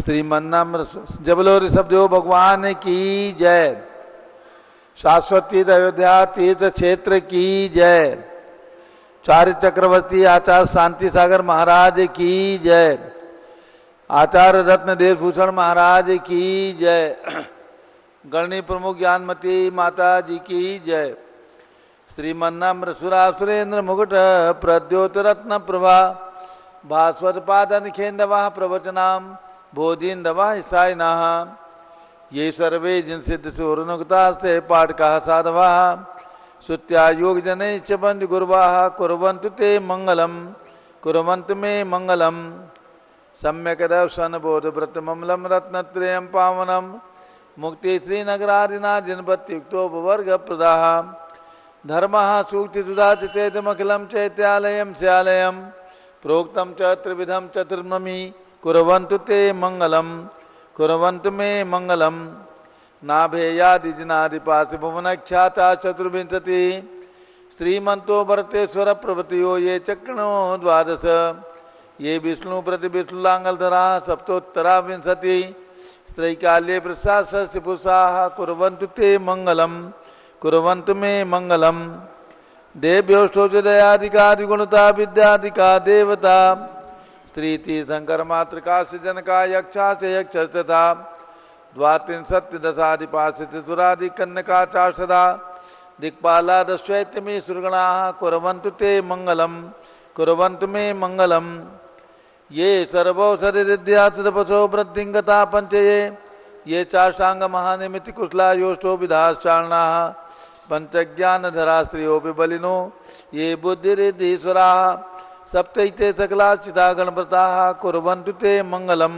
श्रीमन्नाम जबलो ऋषभ देव भगवान की जय। शाश्वत तीर्थ अयोध्या तीर्थ क्षेत्र की जय। चार्य चक्रवर्ती आचार्य शांति सागर महाराज की जय। आचार्य रत्न देशभूषण महाराज की जय। गणनी प्रमुख ज्ञानमती माता जी की जय। श्रीमन्नाम्र सुरासुरेन्द्र मुकुट प्रद्योत रत्न प्रभा भास्वत पादन खेन्दवा प्रवचनाम बोधिन्दवा सायिनः ये सर्वे जिन सिद्ध सुरनुक्ता से पाठ कहा साधवा सुत्या योग जने बंद गुरुवा कुर्वन्तु ते मंगलम कुर्वन्तु मे मंगलम सम्यक दर्शन बोध व्रत ममलम रत्नत्रयं पावनम मुक्ति श्रीनगरादिना जिनपत्युक्तो वर्ग प्रदाह धर्म सूक्ति सुधा चेतमखिलम चैत्यालयम श्यालयम प्रोक्तम च त्रिविधम चतुर्नमी कुर्वन्तु ते मंगलम कुर्वन्तु मे मंगलम नाभेयादिजनादिपाति भुवनख्याता चतुर्विंशति श्रीमंतो भरतेश्वर प्रभृतियो ये चक्रणो द्वादश ये विष्णु प्रति विष्णुलांगलधरा सप्तोत्तरा विंशति स्त्रैकाल्ये प्रसादपुषाः कुर्वन्तु ते मंगलम कुर्वन्तु मे मंगलम देव्यो शोचदयादिकादिगुणता विद्यादिका देवता स्त्री तीर्थंकर मातृका सृजनका यक्षा से यक्ष तथा द्वात्रिंशत् दशादिपाश सुरादि कन्नका चाषदा दिक्पाला दश्वैत्यमी सुरगणाः कुर्वन्तु ते मंगलम कुर्वन्तु मे मंगलम ये सर्वौषधिद्या तपसो वृद्धिंगता पंचये ये चाष्टांग महानिमिति कुशला योष्टो विधाश्चारणाः पंचज्ञानधरा स्त्रियोपि बलिनो ये बुद्धिरिद्धीश्वराः सप्तैते सकला चिता गणपताः कुर्वन्तु ते मंगलम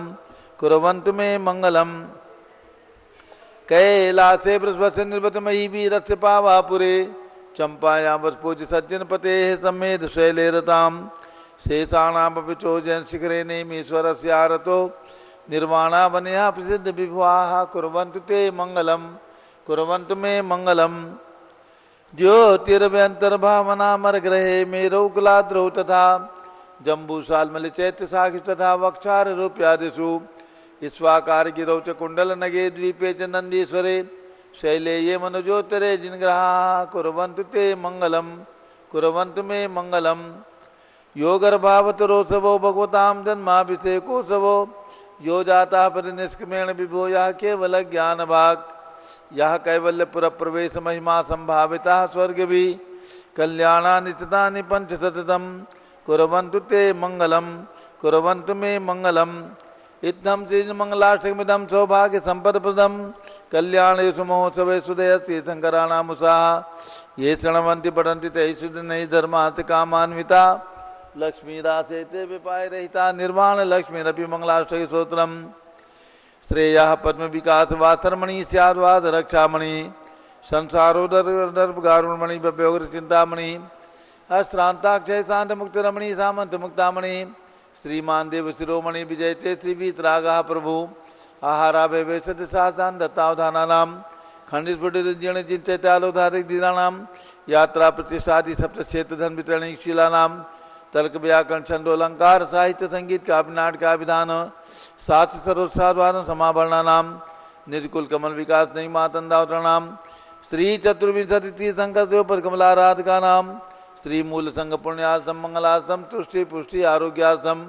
कुर्वन्तु मे मंगलम कैलासे बृहस्पति निर्वतमयी वीरस्य पावापुरे चंपायां वस्पूज सज्जन पते समेत शैले रताम शेषाणामपि चोजन शिखरे नेमीश्वरस्य आरतो निर्वाणा वनया प्रसिद्ध विभुवाः कुर्वन्तु ते मंगलम कुर्वन्तु मे मंगलम ज्योतिर्व्यंतर्भावनामरग्रहे मेरौकुलाद्रौ तथा जम्बूशालमलि चैत्य साखि तथा वक्षार रूप्यादिषु ईश्वाकार गिरौ च कुंडल नगे द्वीपे च नंदीश्वरे शैले ये मनुजोत्तरे जिनग्रहाः कुर्वन्तु ते मंगलम कुर्वन्तु मे मंगलम योगर्भावतरोत्सवो भगवतां जन्माभिषेकोत्सवो यो जाता परिनिष्क्रमेण विभो यः केवल ज्ञानभाक् यह कैवल्यपुर प्रवेश महिमा संभाविता स्वर्ग भी कल्याणानि चितानि पंच सततम कुर्वन्तु ते मंगलम कुर्वन्तु मे मंगलम इत्थं श्री मंगलाष्टकमिदं सौभाग्य संपदप्रदं कल्याणेषु महोत्सवे सुदय तीर्थंकराणामुषाः ये शृण्वन्ति पठन्ति तैः सुदिनैः धर्मार्थ कामान्विता लक्ष्मीरासे ते विपाय रहिता निर्वाण लक्ष्मीरपि मंगलाष्टक स्तोत्रम् श्रेयः पद्म विकास वासरमणि स्याद्वाद रक्षामणि संसारोदर्गारुणमणि भव्योग्र चिंतामणि अश्रांताक्षय शांत मुक्त रमणि सामंत मुक्तामणि श्रीमान देव शिरोमणि विजयते श्रीवीतरागः प्रभु आहारा वेशत सासान दत्तावधानानाम खंडिस्फुटित चिंतितालोधारिक दीनानाम यात्रा प्रतिष्ठादि सप्त क्षेत्र धन वितरणिक शिलानाम तर्क व्याकरण छंदोलंकार साहित्य संगीत काव्य नाटक का विधान सात सरोत्साहवादन समाभरणानाम निर्कुल कमल विकास नहीं मातंदावतरणाम श्री चतुर्विंशति तीर्थंकर देव पर कमलाराधका नाम श्री मूल संघ पुण्यार्थम मंगलार्थम तुष्टि पुष्टि आरोग्यार्थम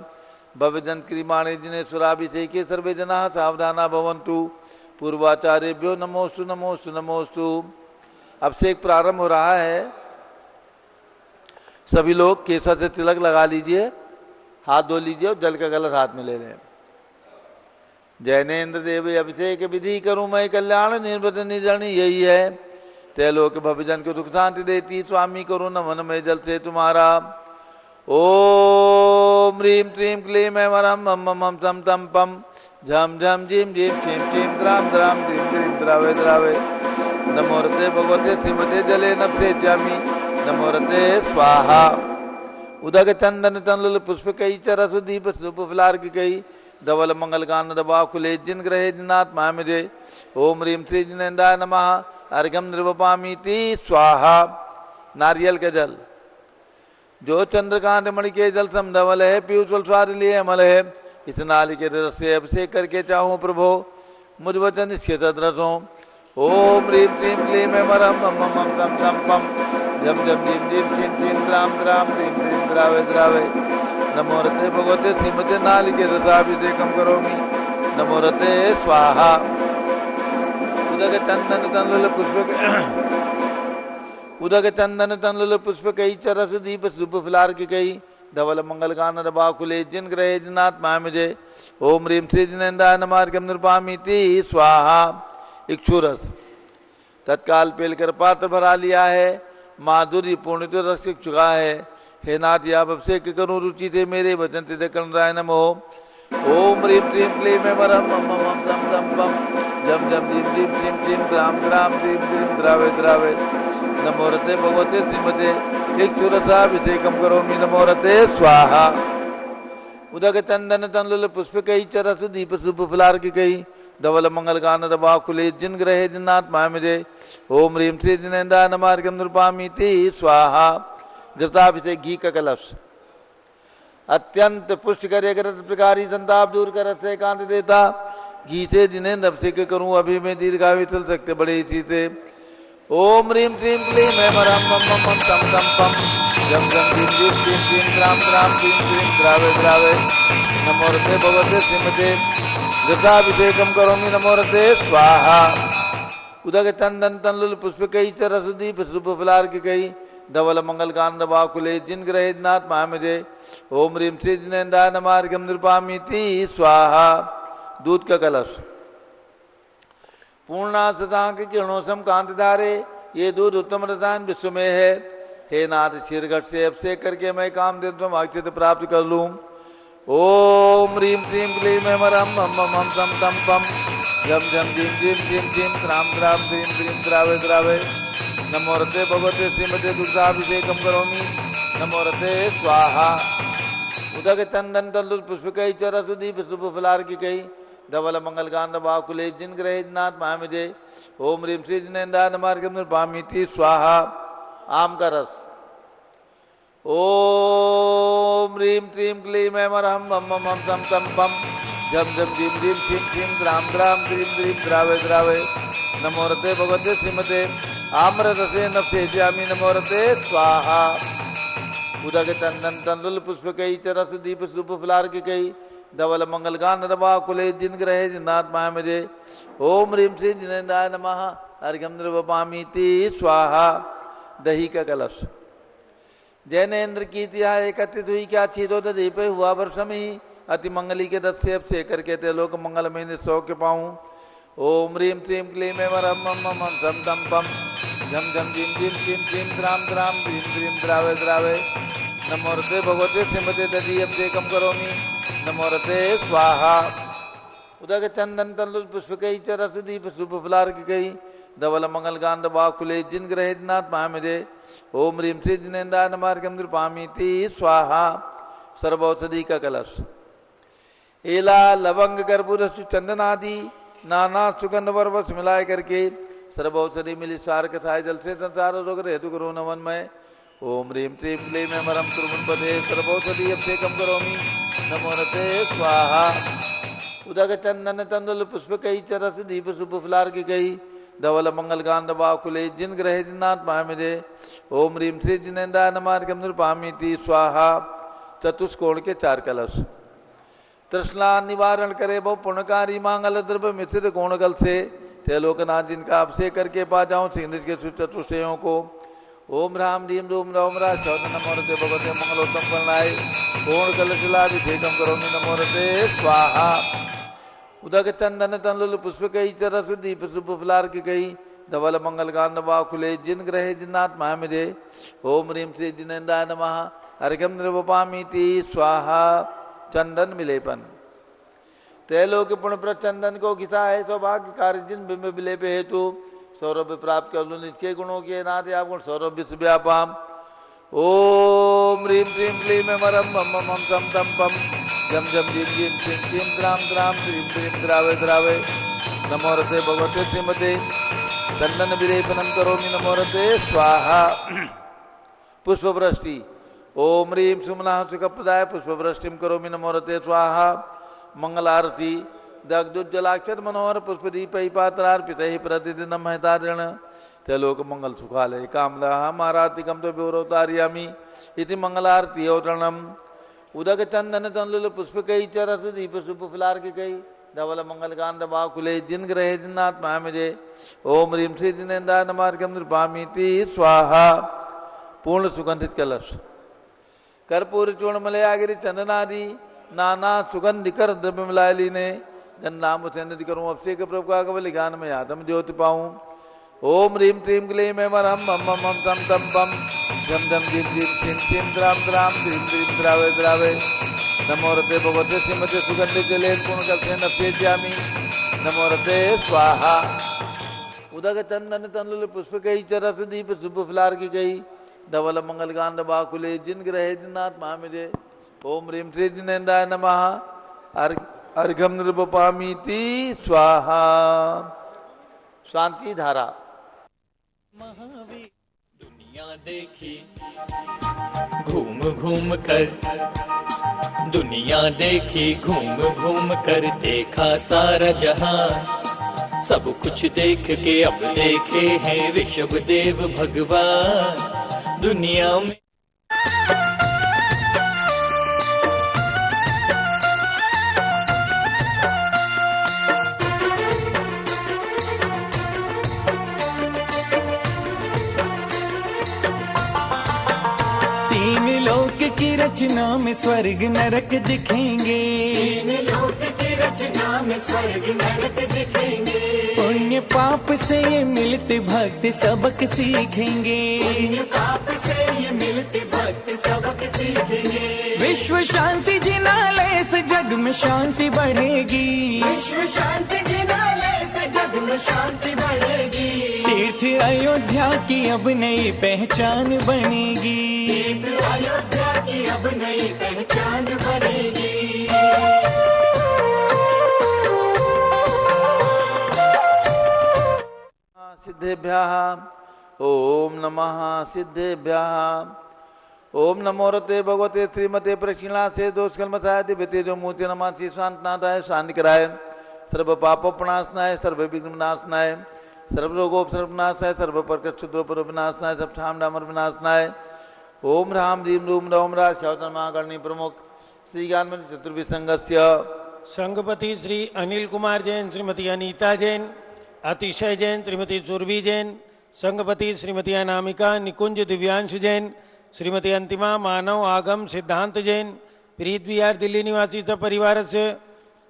भव्यजन क्रियमाणे जिनेश्वराभिषेके सर्वे जनाः सावधाना भवन्तु पूर्वाचार्यभ्यो नमोस्तु नमोस्तु नमोस्तु। अभिषेक प्रारंभ हो रहा है। सभी लोग केसर से तिलक लगा लीजिए, हाथ धो लीजिए और जल का गलत हाथ में ले लें। जैनेन्द्र देव अभिषेक विधि करूं मैं कल्याण निर्वृत निर्जनी यही है। तैलोक भवजन को दुख शांति देती स्वामी करूं नमन में जल से तुम्हारा। ओम ह्रीं श्रीं क्लीं ऐं वरं मम मम सम तम पम झम झम झीम झीम छीम छीम द्राम द्राम द्रीं द्रीं द्रावे द्रावे नमोरते भगवते श्रीमते जले नभ्ये जामि नमोरते स्वाहा। उदक चंदन तनल पुष्प कई चरस दीप सुप फलार्ग कई धवल मंगल गान दबा खुले जिन ग्रहे जिनात्मा मुझे। ओम ह्रीं श्री जिनेन्द्राय नमः अर्घ्यम निर्वपामीति स्वाहा। नारियल के जल जो चंद्रकांत मणि के जल सम धवल है पीयूष स्वाद लिए अमल है। इस नालिके रस से अभिषेक करके चाहूं प्रभो मुझ वचन निश्चित रसों। ओम ह्रीं क्लीं क्लीं ऐं मरं मम मम कम कम पम जम जम जिम जिम छिम छिम द्राम द्राम ह्रीं ह्रीं द्रावे द्रावे। नमो रते भगवते श्रीमते नालिके रसाभिषेकं करोमि। नमो रते स्वाहा। उदक चंदन तंलुल पुष्प उदक चंदन तंलुल पुष्प कई चरस दीप शुभ फिलार की कई धवल मंगल कानन बाकुले जिन ग्रहे जिनात्मा मुझे। ओम ह्रीं श्री जिनेन्द्राय नमार्गम निरूपामीति स्वाहा। इक्षुरस तत्काल पेलकर पात्र भरा लिया है, माधुरी पूर्ण तो रस चुका है। हे नाथ या अभिषेक करूं रुचि थे मेरे वचन ते करुणाय नमो। ओम ह्रीं क्लीं क्लीं ऐं मरं मम मम दम दम पम जम जम जिम जिम छिम छिम द्राम द्राम ह्रीं ह्रीं द्रावे द्रावे। नमो रते भगवते श्रीमते इक्षुरसाभिषेकं करोमि। नमो रते स्वाहा। उदक चंदन तंलुल पुष्प कई चरस दीप शुभ फलार की कई धवल मंगल कानन बाकुले जिन ग्रहे जिनात्मा मुझे। ओम ह्रीं श्री जिनेन्द्राय नमार्गम निरूपामीति स्वाहा। घृताभिषेक घी का कलश अत्यंत पुष्ट करे प्रकारी संताप दूर कर से कांत देता। घी से जिनेन्द्र अभिषेक करूं अभी मैं दीर्घायु चल सकते बड़े इसी से। ओम ह्रीं क्लीं क्लीं ऐं मरं मम मम तम तम पम जम जम जिम जिम छिम छिम द्राम द्राम ह्रीं ह्रीं द्रावे द्रावे। नमो रते भगवते श्रीमते घृताभिषेकं करोमि। नमो रते स्वाहा। उदक चंदन तंलुल पुष्प कई चरस दीप शुभ फलार की कई धवल मंगल कानन बाकुले जिन ग्रहे जिनात्मा मुझे। ओम ह्रीं श्री जिनेन्द्राय नमार्गम निरूपामीति स्वाहा। दूध का कलश पूर्णा शतांक किरणों सम कांति धारे ये दूध उत्तम रसायन विश्व में है। हे नाथ शीरघट से अभिषेक करके मैं काम देव अक्षित प्राप्त कर लूं। ओम ह्रीं क्लीं क्लीं ऐं मरं मम मम तम तम पम जम जम जिम जिम छिम छिम त्राम त्राम ह्रीं ह्रीं द्रावे द्रावे। नमो रते भगवते श्रीमते दुग्धाभिषेकं करोमि। नमो रते स्वाहा। उदक चंदन तंलुल पुष्प कई चरस दीप शुभ फलार की कई धवल मंगल कांड बाकुले जिन ग्रहे जिनात्मा मुझे। ओम ह्रीं श्री जिनेन्द्राय नमार्गम निरूपामीति स्वाहा। आम का रस ओम ह्रीं क्लीं क्लीं ऐं मरं मम मम तम तम पम जम जम जिम जिम छिम छिम द्राम द्राम ह्रीं ह्रीं द्रावे द्रावे। नमो रते भगवते श्रीमते आम्र रसे नफे जामी। नमो रते स्वाहा। उदक चंदन तंलुल पुष्प कई चरस दीप शुभ फलार की कई धवल मंगल कानन बाकुले जिन ग्रहे जिनात्मा मुझे। ओम ह्रीं श्री जिनेन्द्राय नमः अर्घ्यं निरूपामीति स्वाहा। दही का कलश जैनेन्द्र की तिहा एकत्रित हुई क्या छीदो दीप हुआ वर्षम ही अति मंगली के दस से अभिषेक करके ते लोक मंगल में निसौख्य पाऊं। ओम ह्रीं क्लीं क्लीं ऐं मरं मम मम तम तम पम झम झम जिम जिम छिम छिम द्राम द्राम ह्रीं ह्रीं द्रावे द्रावे। नमो रते भगवते श्रीमते दधी अभिषेकं करोमि। नमो रते स्वाहा। उदक चंदन तंलुल पुष्प कई चरस दीप शुभ फलार की कई धवल मंगल कांड बाकुले जिन ग्रहे जिनात्मा मुझे। ओम ह्रीं श्री जिनेन्द्राय नमार्गम निरूपामीति स्वाहा। सर्वौषधि का कलश एला लवंग कर्पूर चंदन आदि नाना सुगंध वर्वस मिलाए करके सर्वौषधि मिली सार कसाय जल से संसार रोग हेतु करो नवन में। ओम ह्रीं क्लीं क्लीं ऐं मरं तुर्वन्पदे सर्वौषधि अभिषेकं करोमि। नमो रते स्वाहा। उदक चंदन तंदुल पुष्प कई चरस दीप शुभ फलार की कई धवल मंगल कांड बाकुले जिन ग्रहे जिनात्मा मुझे। ओम ह्रीं श्री जिनेन्द्राय नमार्गम निरूपामीति स्वाहा। चतुष्कोण के चार कलश तृष्णा निवारण करे बहु पुण्यकारी मांगल द्रव्य मिश्रित कोणगल से त्रिलोकनाथ जिनका अभिषेक करके पा जाऊं सिंह के चतुष्टयों को। ओम राम रीम रूम राम राज चौथ नमो रते भगवते मंगलोत्तम करनाय कोण कलशिलाभिषेकं करोमि। नमो रते स्वाहा। उदक चंदन तंलुल पुष्प कई चरस दीप शुभ फलार की कई धवल मंगल कांड बाकुले जिन ग्रहे जिनात्मा मुझे। ओम ह्रीं श्री जिनेन्द्राय नमः अर्घ्यं निरूपामीति स्वाहा। चंदन मिलेपन त्रैलोक्य पुण्य पर चंदन को घिसा है सौभाग्य कार्य जिन बिंब विलेप हेतु सौरभ प्राप्त कर लू निष्के गुणों के नाथ आप गुण सौरभ विश्व व्यापाम। ओम ह्रीं क्लीं क्लीं ऐं मरं मम मम तम तम पम जम जम जिम जिम छिम छिम द्राम द्राम ह्रीं ह्रीं द्रावे द्रावे। नमो रते भगवते श्रीमते चंदन विलेपनं करोमि। नमो रते स्वाहा। पुष्पवृष्टि ओम ह्रीं सुमना सुखप्रदाय पुष्पवृष्टिं करोमि। नमो रते स्वाहा। मंगल आरती दग्धुज्जलाक्षर मनोहर पुष्पदीप पात्रार्पित प्रतिदिन महतारण तैलोक मंगल सुखालय कामला मारातिकम तो व्योरोतार्यामी इति मंगलारती अवतरणम उदक चंदन तंलुल पुष्प कई चरस दीप सुप फिलार के कई धवल मंगल कांत बाकुले जिन ग्रहे जिन्नात्मा मुझे ओम ह्रीम श्री जिनेन्द्राय नमार्गम नृपामीति स्वाहा पूर्ण सुगंधित कलश कर्पूर चूर्ण मलयागिरी चंदनादि नाना सुगंधिकर द्रव्य मिलायली ने जन्नाम से नदि करूँ अभिषेक प्रभु का कवल ज्ञान में आत्म ज्योति पाऊं ओम ह्रीम क्लीम क्लीम एवं मम मम मम तम तम पम झम झम झिम झिम छिम छिम द्राम द्राम ध्रीम ध्रीम द्रावे द्रावे नमो रते भगवते श्रीमते सुगंधि के लेन पूर्ण कल्पे नप्येज्यामि नमो रते स्वाहा उदक चंदन तंलुल पुष्प कई चरस दीप शुभ फिलार की गई धवल मंगल कांड बाकुले जिन ग्रहे जिन्नात्मा मुझे ओम ह्रीम श्री जिनेन्द्राय नमः अर्घम नृपामीति स्वाहा शांति धारा महावीर दुनिया देखी घूम घूम कर दुनिया देखी घूम घूम कर देखा सारा जहां सब कुछ देख के अब देखे हैं ऋषभ देव भगवान दुनिया में की रचना में स्वर्ग नरक दिखेंगे तीन लोक की रचना में स्वर्ग नरक दिखेंगे पुण्य पाप से ये मिलते भक्त सबक सीखेंगे पुण्य पाप से ये मिलते भक्त सबक सीखेंगे विश्व शांति जिनालय से जग में शांति बढ़ेगी विश्व शांति जिनालय से जग में शांति बढ़ेगी तीर्थ अयोध्या की अब नई पहचान बनेगी तीर्थ अयोध्या की अब नई पहचान बनेगी सिद्धेभ्यः ओम नमः सिद्धेभ्यः ओम नमो रते भगवते श्रीमते प्रक्षिणा से दोषकर्मसाय दिव्यते जो मूर्ति नमासि शांतनाथाय शांति कराय सर्व पापोपनाशनाय सर्व विघ्ननाशनाय सर्व रोगोपसर्वनाशनाय सर्व परकक्षुद्रोपर विनाशनाय सब ठाम डामर विनाशनाय ओम राम रीम रूम रौम राज शौतन महागणी प्रमुख श्री ज्ञान चतुर्भि संघस्य संघपति श्री अनिल कुमार जैन, श्रीमती अनीता जैन, अतिशय जैन, श्रीमती सुरभि जैन, संघपति श्रीमती अनामिका, निकुंज दिव्यांश जैन, श्रीमती अंतिमा, मानव आगम सिद्धांत जैन, प्रीत विहार दिल्ली निवासी परिवार से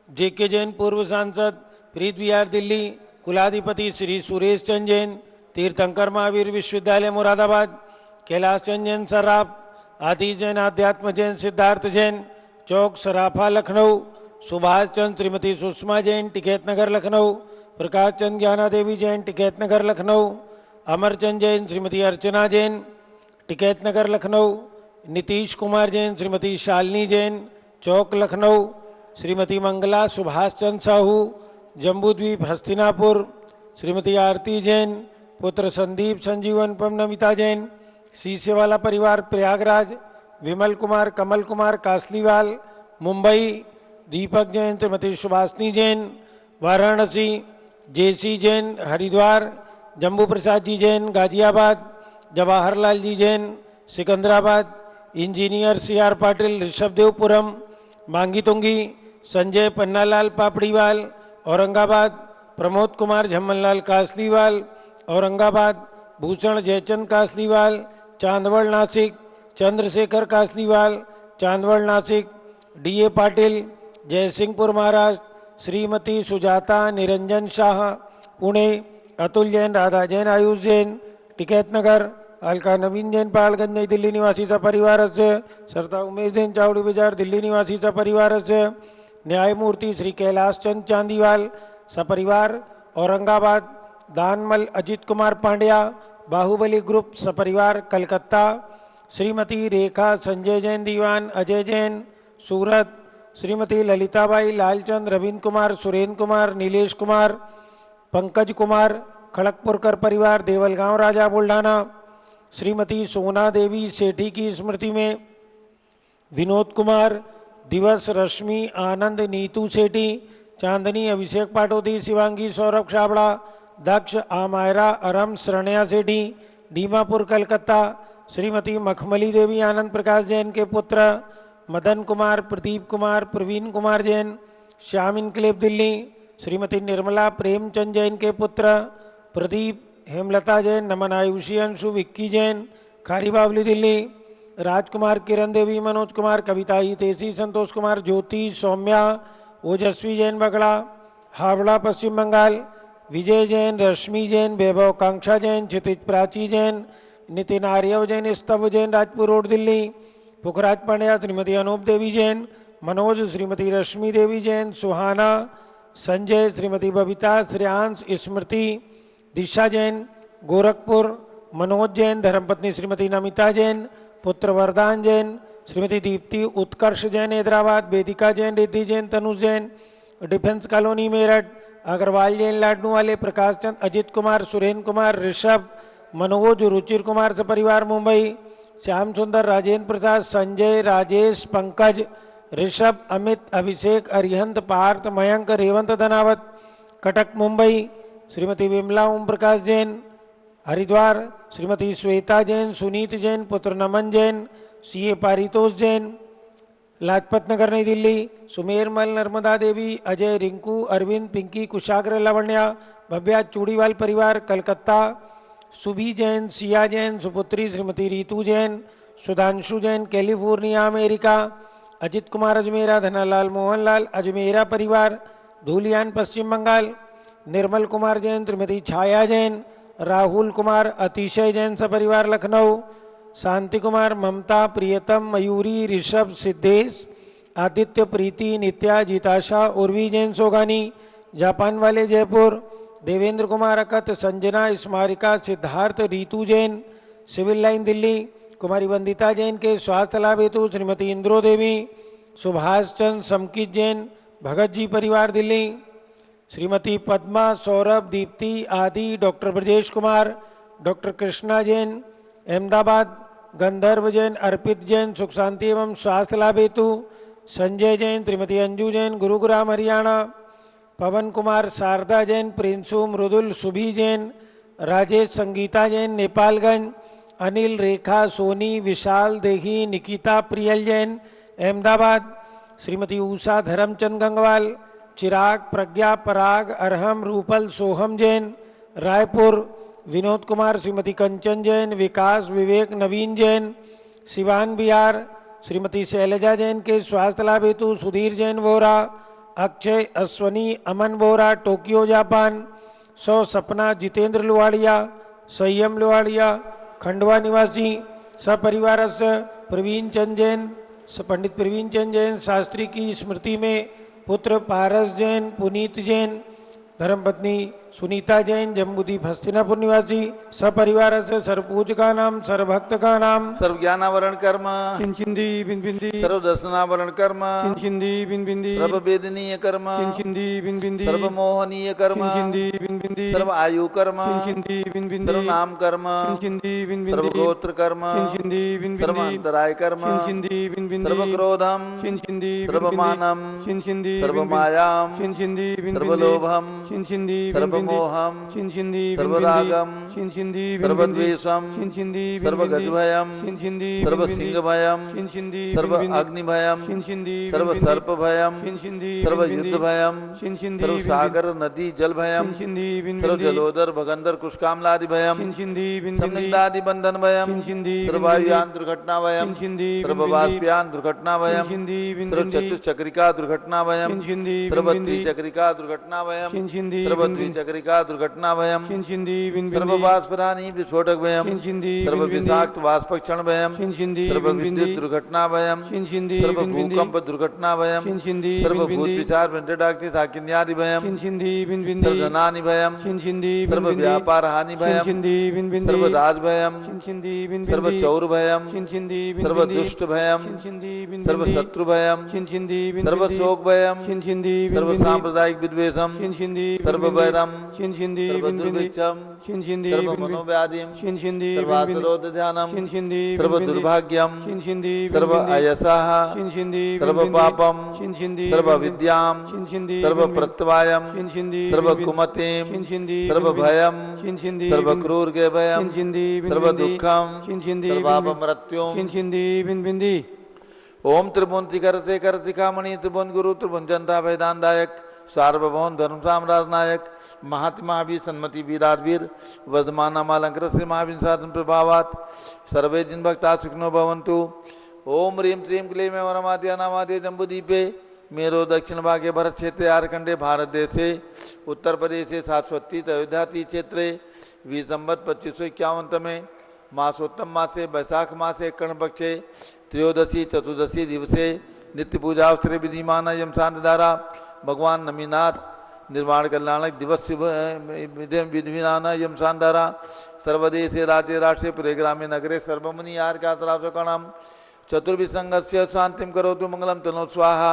जेके जैन, पूर्व सांसद प्रीत विहार दिल्ली, कुलाधिपति श्री सुरेश चंद जैन, तीर्थंकर महावीर विश्वविद्यालय मुरादाबाद, कैलाश चंद जैन सराफ, आदि जैन, आध्यात्म जैन, सिद्धार्थ जैन, चौक सराफा लखनऊ, सुभाष चंद, श्रीमती सुषमा जैन, टिकैत नगर लखनऊ, प्रकाश चंद ज्ञाना देवी जैन, टिकैत नगर लखनऊ, अमरचंद जैन, श्रीमती अर्चना जैन, टिकैत नगर लखनऊ, नीतीश कुमार जैन, श्रीमती शालिनी जैन, चौक लखनऊ, श्रीमती मंगला सुभाष चंद साहू, जम्बूद्वीप हस्तिनापुर, श्रीमती आरती जैन, पुत्र संदीप संजीवन नमिता जैन, सीसेवाला परिवार प्रयागराज, विमल कुमार कमल कुमार कासलीवाल मुंबई, दीपक जैन, श्रीमती सुभाषनी जैन वाराणसी, जेसी जैन हरिद्वार, जम्बू प्रसाद जी जैन गाजियाबाद, जवाहरलाल जी जैन सिकंदराबाद, इंजीनियर सीआर पाटिल ऋषभदेवपुरम, मांगी तुंगी, संजय पन्नालाल पापड़ीवाल औरंगाबाद, प्रमोद कुमार झम्मनलाल कासलीवाल औरंगाबाद, भूषण जयचंद कासलीवाल चांदवड़ नासिक, चंद्रशेखर कासलीवाल चांदवड़ नासिक, डीए पाटिल जयसिंहपुर महाराष्ट्र, श्रीमती सुजाता निरंजन शाह पुणे, अतुल जैन, राधा जैन, आयुष जैन, टिकैत नगर, अलका नवीन जैन पहाड़गंज नई दिल्ली निवासीचा परिवार से, सरदार उमेश जैन चावड़ी बाजार दिल्ली निवासीचा परिवार से, न्यायमूर्ति श्री कैलाश चंद चांदीवाल सपरिवार औरंगाबाद, दानमल अजित कुमार पांड्या बाहुबली ग्रुप सपरिवार कलकत्ता, श्रीमती रेखा संजय जैन दीवान अजय जैन सूरत, श्रीमती ललिताबाई लालचंद रविंद्र कुमार सुरेंद्र कुमार नीलेश कुमार पंकज कुमार खड़गपुरकर परिवार देवलगांव राजा बुल्ढाना, श्रीमती सोना देवी सेठी की स्मृति में विनोद कुमार दिवस रश्मि आनंद नीतू सेठी, चांदनी अभिषेक पाटोदी, शिवांगी सौरभ छाबड़ा, दक्ष आमायरा अरम शरणया सेठी, डीमापुर कलकत्ता। श्रीमती मखमली देवी आनंद प्रकाश जैन के पुत्र, मदन कुमार, प्रदीप कुमार, प्रवीण कुमार जैन, श्याम इनकलेब दिल्ली। श्रीमती निर्मला प्रेमचंद जैन के पुत्र, प्रदीप, हेमलता जैन, नमन आयुषी अंशु, विक्की जैन, खारी बावली दिल्ली। राजकुमार, किरण देवी, मनोज कुमार, कविता हितेशी, संतोष कुमार, ज्योति, सौम्या, ओजस्वी जैन बगड़ा, हावड़ा पश्चिम बंगाल। विजय जैन, रश्मि जैन, वैभव कांक्षा जैन, क्षितिज प्राची जैन, नितिन आर्यव जैन, स्तव जैन, राजपुर रोड दिल्ली। पुखराज पांड्या, श्रीमती अनूप देवी जैन, मनोज, श्रीमती रश्मि देवी जैन, सुहाना, संजय, श्रीमती बबीता, श्रेयांश, स्मृति, दिशा जैन, गोरखपुर। मनोज जैन, धर्मपत्नी श्रीमती नमिता जैन, पुत्र वरदान जैन, श्रीमती दीप्ति, उत्कर्ष जैन हैदराबाद, वेदिका जैन, रिद्धि जैन, तनुज जैन, डिफेंस कॉलोनी मेरठ। अग्रवाल जैन, लाडनू वाले, प्रकाश चंद, अजित कुमार, सुरेंद्र कुमार, ऋषभ, मनोज, रुचिर कुमार सपरिवार मुंबई। श्याम सुंदर, राजेंद्र प्रसाद, संजय, राजेश, पंकज, ऋषभ, अमित, अभिषेक, अरिहंत, पार्थ, मयंक, रेवंत धनावत, कटक मुंबई। श्रीमती विमला ओम प्रकाश जैन, हरिद्वार। श्रीमती श्वेता जैन, सुनीत जैन, पुत्र नमन जैन, सीए पारितोष जैन, लाजपत नगर नई दिल्ली। सुमेर मल, नर्मदा देवी, अजय, रिंकू, अरविंद, पिंकी, कुशाग्र, लावण्या, भव्या, चूड़ीवाल परिवार, कलकत्ता। सुबी जैन, सिया जैन, सुपुत्री श्रीमती रीतू जैन, सुधांशु जैन, कैलिफोर्निया अमेरिका। अजित कुमार अजमेरा, धनालाल मोहनलाल, अजमेरा परिवार, धूलियान पश्चिम बंगाल। निर्मल कुमार जैन, श्रीमती छाया जैन, राहुल कुमार, अतिशय जैन सपरिवार लखनऊ। शांति कुमार, ममता, प्रियतम, मयूरी, ऋषभ, सिद्धेश, आदित्य, प्रीति, नित्या, जीताशा, उर्वी जैन सोगानी, जापान वाले जयपुर। देवेंद्र कुमार अकत, संजना, स्मारिका, सिद्धार्थ, रीतू जैन, सिविल लाइन दिल्ली। कुमारी वंदिता जैन के स्वास्थ्य लाभ हेतु श्रीमती इंद्रो देवी, सुभाष चंद, समकित जैन, भगत जी परिवार दिल्ली। श्रीमती पद्मा, सौरभ, दीप्ति, आदि, डॉक्टर ब्रजेश कुमार, डॉक्टर कृष्णा जैन, अहमदाबाद। गंधर्व जैन, अर्पित जैन, सुख शांति एवं स्वास्थ्य लाभ हेतु संजय जैन, श्रीमती अंजू जैन, गुरुग्राम हरियाणा। पवन कुमार, शारदा जैन, प्रिंसु, मृदुल, सुभी जैन, राजेश, संगीता जैन, नेपालगंज। अनिल, रेखा, सोनी, विशाल, देही, निकिता, प्रियल जैन, अहमदाबाद। श्रीमती उषा, धर्मचंद गंगवाल, चिराग, प्रज्ञा, पराग, अरहम, रूपल, सोहम जैन, रायपुर। विनोद कुमार, श्रीमती कंचन जैन, विकास, विवेक, नवीन जैन, सिवान बिहार। श्रीमती शैलजा जैन के स्वास्थ्य लाभ हेतु सुधीर जैन वोरा, अक्षय, अश्वनी, अमन वोरा, टोक्यो जापान। सपना, जितेंद्र लुवाड़िया, संयम लुवाड़िया, खंडवा निवासी सपरिवार। प्रवीण चंद जैन, पंडित प्रवीण चंद जैन शास्त्री की स्मृति में पुत्र पारस जैन, पुनीत जैन, धर्मपत्नी सुनीता जैन, जम्बूदीप हस्तिनापुर निवासी सपरिवार। सर्वपूज का नाम, सर्वभक्त का नाम। सर्व ज्ञानावरण कर्म, चिंचिंदी बिन बिंदी, सर्व दर्शनावरण कर्म, चिंचिंदी बिन बिंदी, सर्व वेदनीय कर्म, चिंचिंदी बिन बिंदी, सर्व मोहनीय कर्म, चिंचिंदी बिन बिंदी, सर्व आयु कर्म, चिंचिंदी बिन बिंदी, सर्व नाम कर्म, चिंचिंदी बिन बिंदी, सर्व गोत्र कर्म, चिंचिंदी बिन सर्व बिंदी, अंतराय कर्म, चिंचिंदी बिन बिंदी, सर्व क्रोधम, चिंचिंदी बिन सर्व बिंदी, मानम, चिंचिंदी सर्व बिन बिंदी, मायाम, चिंचिंदी बिन सर्व बिंदी, लोभम, चिंचिंदी बिन सर्व बिंदी, मोहम, चिंचिंदी बिन सर्व बिंदी, रागम, चिंचिंदी बिन सर्व बिंदी, द्वेषम, चिंचिंदी बिन सर्व बिंदी, गजभयम, चिंचिंदी सर्व बिन बिंदी, सिंह भयम, चिंचिंदी सर्व बिन बिंदी, अग्नि भयम, चिंचिंदी बिन सर्व बिंदी, सर्प भयम, चिंचिंदी सर्व बिन बिंदी, युद्ध भयम, चिंचिंदी सर्व बिन सागर नदी जल भयम, चिंचिंदी बिन सर्व बिंदी, जलोदर भगंदर कुशकामलादि भयम, चिंचिंदी बिन बिंदी, संदिग्धादि बंधन भयम, चिंचिंदी बिन सर्व बिंदी, वायुयान दुर्घटना भयम, चिंचिंदी बिन सर्व बिंदी, वाष्पयान दुर्घटना भयम, चिंचिंदी बिन सर्व बिंदी, चतुश्चक्रिका दुर्घटना भयम, चिंचिंदी सर्व बिन बिंदी, त्रिचक्रिका दुर्घटना भयम, चिंचिंदी सर्व बिन बिंदी, द्विचक्रिका दुर्घटना भयम, चिंचिंदी बिन सर्व बिंदी, वाष्परानी विस्फोटक भयम, चिंचिंदी सर्व बिन बिंदी, विषाक्त वाष्पक्षण भयम, चिंचिंदी सर्व बिन बिंदी, विद्युत दुर्घटना भयम, चिंचिंदी सर्व बिन बिंदी, भूकंप दुर्घटना भयम, चिंचिंदी सर्व बिन भूत बिंदी, विचार वेंटडाक्टिस आकिन्यादि भयम, चिंचिंदी बिन सर्व बिंदी, धनानि भयम, चिंचिंदी बिन सर्व बिंदी, व्यापार हानि भयम, चिंचिंदी बिन बिंदी, सर्व राज भयम, चिंचिंदी बिन सर्व बिंदी, चौर भयम, चिंचिंदी बिन सर्व बिंदी, दुष्ट भयम, चिंचिंदी बिन सर्व बिंदी, शत्रु भयम, चिंचिंदी बिन सर्व बिंदी, शोक भयम, चिंचिंदी बिन सर्व बिंदी, सांप्रदायिक विद्वेषम, चिंचिंदी बिन सर्व बिंदी, वैरम, छिन छिंदी सर्वदुर्भिक्षम छिन छिंदी सर्वमनोव्याधिम छिन छिंदी सर्वातुरोध्यानम छिन छिंदी सर्वदुर्भाग्यम छिन छिंदी सर्वअयसः छिन छिंदी सर्वपापम छिन छिंदी सर्वविद्याम छिन छिंदी सर्वप्रत्यवायम छिन छिंदी सर्वकुमतिम छिन छिंदी सर्वभयम छिन छिंदी सर्वक्रूरगभयम छिन छिंदी सर्वदुःखम छिन छिंदी सर्वापमृत्युम छिन छिंदी बिंदी ओम त्रिभुवन करते करते कामणि त्रिभुवन गुरु त्रिभुवन जनता वेदांतायक सार्वभौम धर्म साम्राज्य नायक महात्मा भी सन्मति वीराधवीर वर्धमान नामालंकृत श्री महावीर साधन प्रभावात सर्वे जिन भक्ता सुखनो भवंतु। ओम ह्रीम श्रीम क्लीम वरमाद्य नामाद्य जम्बूदीपे मेरो दक्षिण भागे भरत क्षेत्रे आरखंडे भारत देशे उत्तर प्रदेशे शाश्वती अयोध्याति क्षेत्रे विसंवत 2551 में मासोत्तम मासे वैशाख मासे कर्ण पक्षे त्रयोदशी चतुर्दशी दिवसे नित्य पूजा अवसरे विधिमान यम शांत धारा भगवान नमीनाथ निर्माण कल्याणक दिवस विधिमान यम शांत धारा सर्वदेशे राज्य राष्ट्रे पुरे ग्रामे नगरे सर्वमुनि यार का कणम चतुर्विसंगस्य शांतिम करोतु मंगलम तनो स्वाहा।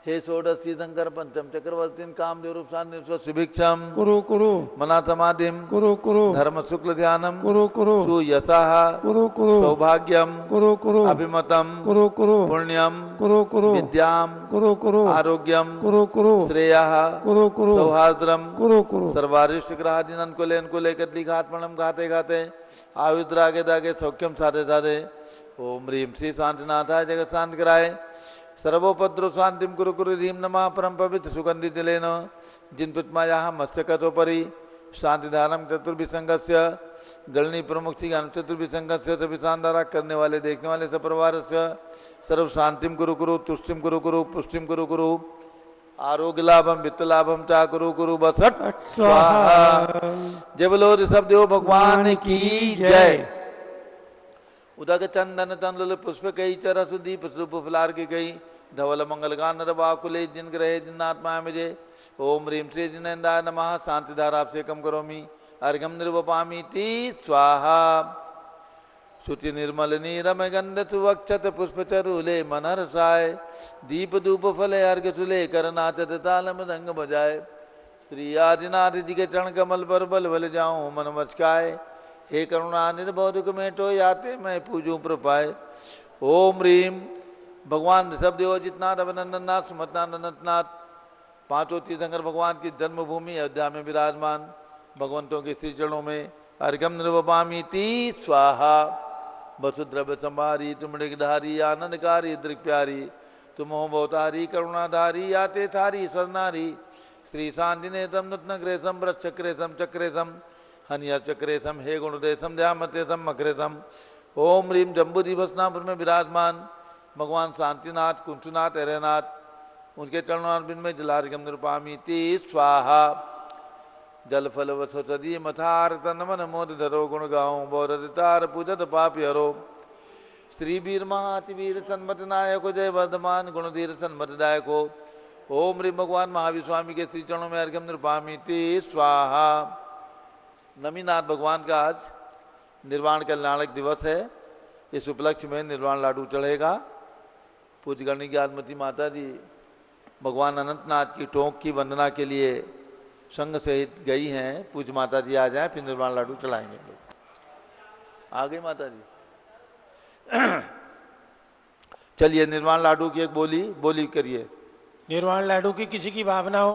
हे षोडशी शंकर पंचम चक्रवर्ती कामदेव रूप सुभिक्षम कुरु कुरु मना समाधिम कुरु कुरु धर्म शुक्ल ध्यानम कुरु कुरु सुयशः कुरु कुरु सौभाग्यम कुरु कुरु अभिमतम कुरु कुरु पुण्यम कुरु कुरु विद्याम कुरु कुरु आरोग्यम कुरु कुरु श्रेयः कुरु कुरु सौहार्द्रम कुरु कुरु सर्वारिष्ट ग्रहादीन अनुकूले कतली घातमणम घाते घाते आयुद्रागे दागे सौख्यम साधे साधे। ओम ह्रीम श्री शांतिनाथाय जगत शांत कराय सर्वोपद्रव शांतिम कुरु कुरु ह्रीम नमः परम पवित्र सुगंधि तिलेन जिन पुष्माया मत्स्यकतोपरि शांतिधारम चतुर्भिसंगस्य गलनी प्रमुख चतुर्भिसंगस्य सभी शानदारा करने वाले देखने वाले सपरिवार सर्व शांतिम कुरु कुरु तुष्टिम कुरु कुरु पुष्टिम कुरु कुरु आरोग्य लाभम वित्त लाभम चा कुरु कुरु बसट स्वाहा। जय बोलो ऋषभ देव भगवान की जय। उदक चंदन तंडुल पुष्प कई चरस दीप सुप फुलार की गई धवल मंगल गान रवाकुले जिन ग्रहे जिन आत्मा मुझे। ओम ह्रीम श्री जिनेन्द्राय नमः शांति धारा आपसे कम करोमि अर्घम निर्वपामी ती स्वाहा। शुचि निर्मल नीरम गंध सुवक्षत पुष्प चरुले मनहर साय दीप धूप फले अर्घ सुले कर नाचत ताल मृदंग बजाए। श्री आदिनाथ जी के चरण कमल पर बल बल जाऊं मन मचकाए। हे करुणा निर्भव दुख मेटो याते मैं पूजू प्रपाए। ओम ह्रीम भगवान ऋषभ देव अजितनाथ अभिनंदन नाथ सुमतनाथ अनंतनाथ पांचों तीर्थंकर भगवान की जन्मभूमि अयोध्या में विराजमान भगवंतों के श्री चरणों में अर्घम निर्वपामी ती स्वाहा। वसुद्रव्य संभारी तुम ऋगधारी आनंदकारी दृक प्यारी तुम हो बहुतारी करुणाधारी आते थारी सरनारी। श्री शांतिनेतम नूतन ग्रेसम वृक्षक्रेसम चक्रेसम हनिया चक्रेसम हे गुणदेशम दयामतेसम मकरेसम। ओम ह्रीम जम्बूद्वीपस्नापुर में विराजमान भगवान शांतिनाथ कुंचुनाथ हरेनाथ उनके चरणारविंद में जलार्घ्यम निरुपामी ती स्वाहा। जल फल वसदी मथार तन मन मोद धरो गुण गाऊं बौरतार पूजत पापी हरो। श्री वीर महाति वीर सन्मत नायक जय वर्धमान गुणधीर सन्मत दायक हो। ओम ह्रीम भगवान महावीर स्वामी के श्री चरणों में अर्घ्यम निरुपामी ती स्वाहा। नमीनाथ भगवान का आज निर्वाण कल्याणक दिवस है। इस उपलक्ष्य में निर्वाण लाडू चढ़ेगा। पूज्य गणी की आदमती माता जी भगवान अनंतनाथ की टोंक की वंदना के लिए संघ सहित गई हैं। पूज्य माता जी आ जाए फिर निर्वाण लाडू चढ़ाएंगे लोग। आ गई माता जी। चलिए निर्वाण लाडू की एक बोली करिए। निर्वाण लाडू की किसी की भावना हो।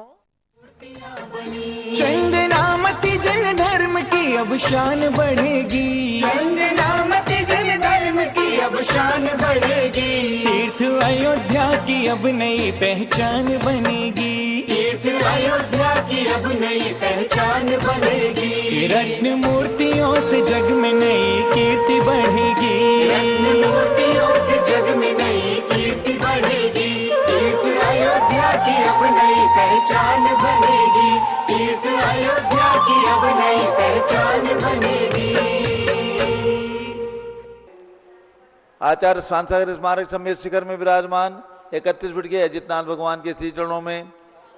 चंद्रामती जन धर्म की अब शान बढ़ेगी। चंद्रामती जन धर्म की अब शान बढ़ेगी। तीर्थ अयोध्या की अब नई पहचान बनेगी। तीर्थ अयोध्या की अब नई पहचान बनेगी। रत्न मूर्तियों से जग में नई कीर्ति बढ़ेगी। रत्न मूर्तियों से जग में नई कीर्ति बढ़ेगी। तीर्थ अयोध्या की अब नई पहचान बनेगी। तीर्थ अयोध्या की अब नई पहचान बनेगी। आचार्य सांसागर स्मारक समेत शिखर में विराजमान 31 फीट के अजितनाथ भगवान के श्री चरणों में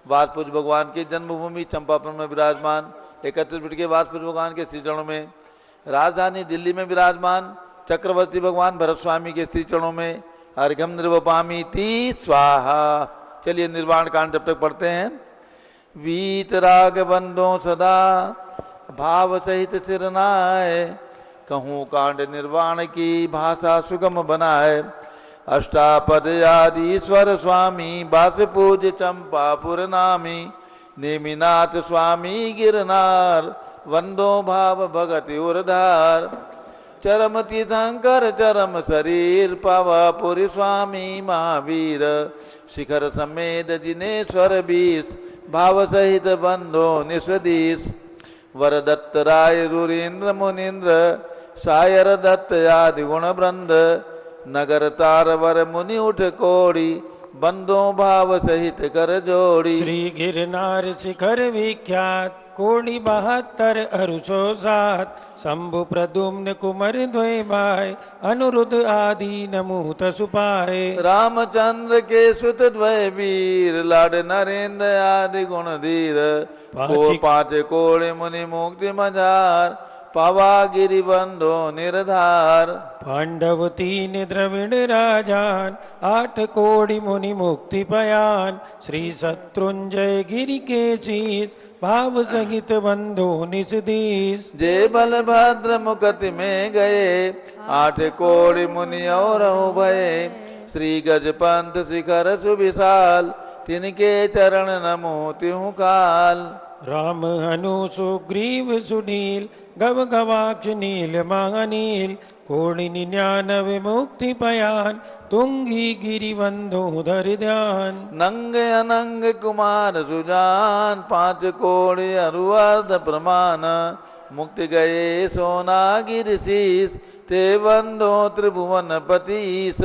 वासपुज भगवान की जन्मभूमि चंपापुर में विराजमान 31 फीट के वासपुज भगवान के श्री चरणों में राजधानी दिल्ली में विराजमान चक्रवर्ती भगवान भरत स्वामी के श्री चरणों में अर्घम निर्वपामी ती स्वाहा। चलिए निर्वाण कांड जब तक पढ़ते हैं। वीतराग बंदो सदा भाव सहित सिरनाए। कहूँ कांड निर्वाण की भाषा सुगम बनाए। अष्टापद आदि स्वर स्वामी बास पूज चंपापुर नामी। नेमिनाथ स्वामी गिरनार वंदो भाव भगति उर्धार। चरम तीर्थंकर चरम शरीर पावापुरी स्वामी महावीर। शिखर समेत जिनेश्वर बीस भाव सहित बंदो निषदीश। वर दत्त राय रुरीन्द्र मुनीन्द्र सायर दत्त आदि गुण वृंद। नगर तार वर मुनि उठ कोड़ी बंदो भाव सहित कर जोड़ी। श्री गिरनार शिखर विख्यात कोटि 72 अरुषो सात। शंभु प्रद्युम्न कुमर द्वय भाई अनुरुद्ध आदि नमूत सुपाए। रामचंद्र के सुत द्वय वीर लाड नरेंद्र आदि गुण धीर। पांच कोड़े मुनि मुक्ति मजार पावा गिरि बंधो निर्धार। पांडव 3 द्रविड़ राजान 8 कोटि मुनि मुक्ति पयान। श्री शत्रुंजय गिरि के शीस भाव सहित बंधो निषदीश। जय बलभद्र मुकति में गए 8 कोटि मुनि और भये। श्री गजपंथ शिखर सुविशाल तिनके चरण नमो तिहु काल। राम हनु सुग्रीव सुनील गव गवाक्ष नील महानील। कोटि 99 मुक्ति पयान तुंगी गिरि बंधोधर ध्यान। नंग अनंग कुमार सुजान 5 कोटि अरुवर्ध प्रमाण। मुक्ति गए सोना गिरिशीस ते बंधो त्रिभुवन पतीस।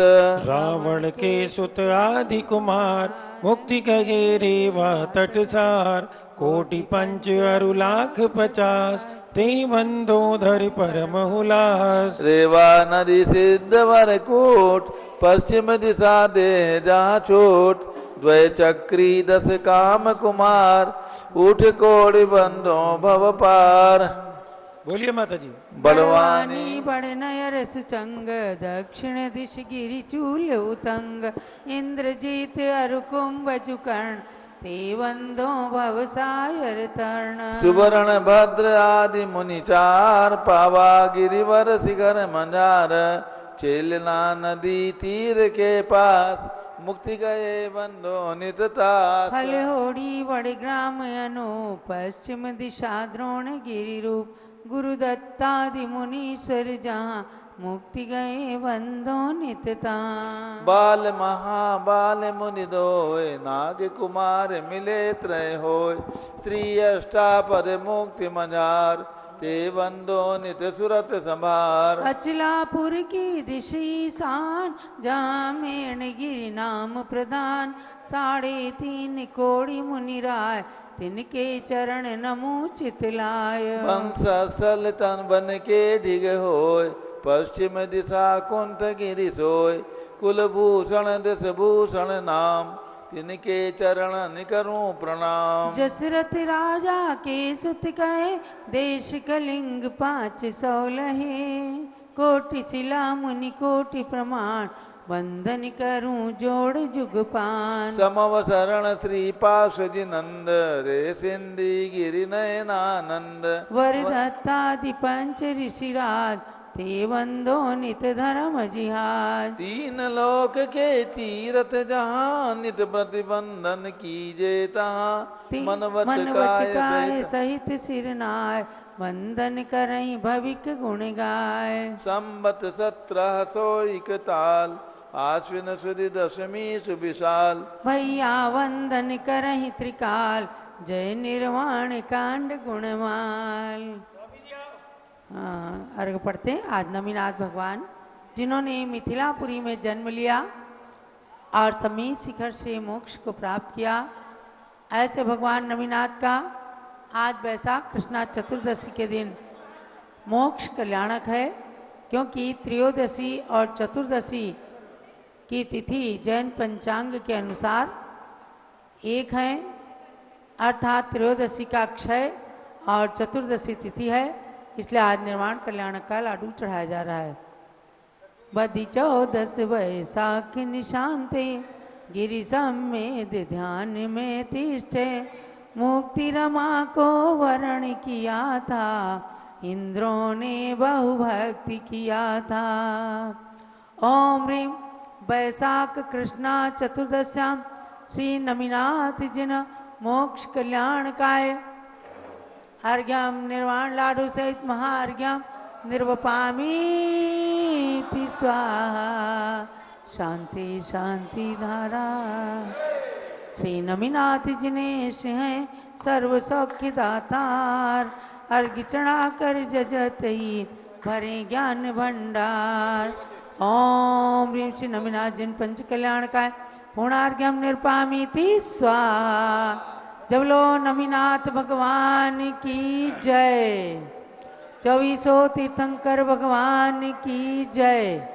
रावण के सुत आदि कुमार मुक्ति गए रेवा तटसार। कोटि 5 अरु लाख 50 ते बंधोधर परम हुलास। रेवा नदी सिद्ध वर कोट पश्चिम दिशा दे जहाँ चोट। द्वय चक्री 10 काम कुमार उठ कोटि बंधो भव पार। बोलिए माता जी। बलवानी बड़नयर सुचंग दक्षिण दिश गिरि चूल उतंग। इंद्रजीत अरुकुंभ जुकर्ण ते वंदो भवसायर तर्ण। सुवर्ण भद्र आदि मुनि चार पावा गिरिवर शिखर मंजार। चेलना नदी तीर के पास मुक्ति गए बंधो निततास। हलहोड़ी वड़ग्राम अनु पश्चिम दिशा द्रोण गिरि रूप। गुरु दत्तादि मुनीश्वर जहाँ मुक्ति गए बंधो नितता। बाल महाबाल मुनि दोय नाग कुमार मिले त्रय होय। श्री अष्टापद मुक्ति मझार ते बंधो नित सुरत संभार। अचलापुर की दिशी शान जहाँ मेण गिरि नाम प्रधान। 3.5 कोटि मुनि राय तिनके चरण नमो चितलाय। वंश सल तन बन के ढिग होय पश्चिम दिशा कुंत गिरि सोय। कुलभूषण दश भूषण नाम तिनके चरण निकरूं प्रणाम। जसरथ राजा के सुत कहे देश कलिंग 500 लहे। कोटि शिला मुनि कोटि प्रमाण वंदन करूं जोड़ जुगपान। समव शरण श्री पार्षदि नंद रे सिंधी गिरि नयनानंद। वरदत्तादि 5 ऋषिराज ते वंदो नित धर्म जिहाज। 3 लोक के तीरथ जहाँ नित प्रतिबंधन कीजे तहाँ। मन वच काय सहित सिरनाय वंदन करई भविक गुण गाय। संबत 1701 ताल आश्विन सुदी 10वीं सुविशाल। भैया वंदन करहि त्रिकाल जय निर्वाण कांड गुणमाल। अर्घ पढ़ते हैं। आज नमीनाथ भगवान जिन्होंने मिथिलापुरी में जन्म लिया और समीर शिखर से मोक्ष को प्राप्त किया, ऐसे भगवान नमीनाथ का आज वैशाख कृष्णा चतुर्दशी के दिन मोक्ष कल्याणक है। क्योंकि त्रयोदशी और चतुर्दशी की तिथि जैन पंचांग के अनुसार एक है, अर्थात त्रयोदशी का क्षय और चतुर्दशी तिथि है। इसलिए आज निर्वाण कल्याणक का लाडू चढ़ाया जा रहा है। बदी 14 वैशाख निशांते गिरि समेत ध्यान में तिष्ठे। मुक्ति रमा को वर्ण किया था, इंद्रों ने बहु भक्ति किया था। ओम ह्रीं वैशाख कृष्णा चतुर्दश्याम श्री नमिनाथ जिन मोक्ष कल्याणकाय अर्घ्यम निर्वाण लाडू सहित महाअर्घ्यम निर्वपामी स्वाहा। शांति शांति धारा श्री नमिनाथ जिने सिंह सर्व सौख्य दातार, अर्घ चढ़ा कर जजतई भरे ज्ञान भंडार। ओम ह्रीं श्री नमिनाथ जिन पंच कल्याणकाय पूर्णार्घ्यम निर्पामीति स्वाहा। जब लो नमिनाथ भगवान की जय। 2400 तीर्थंकर भगवान की जय।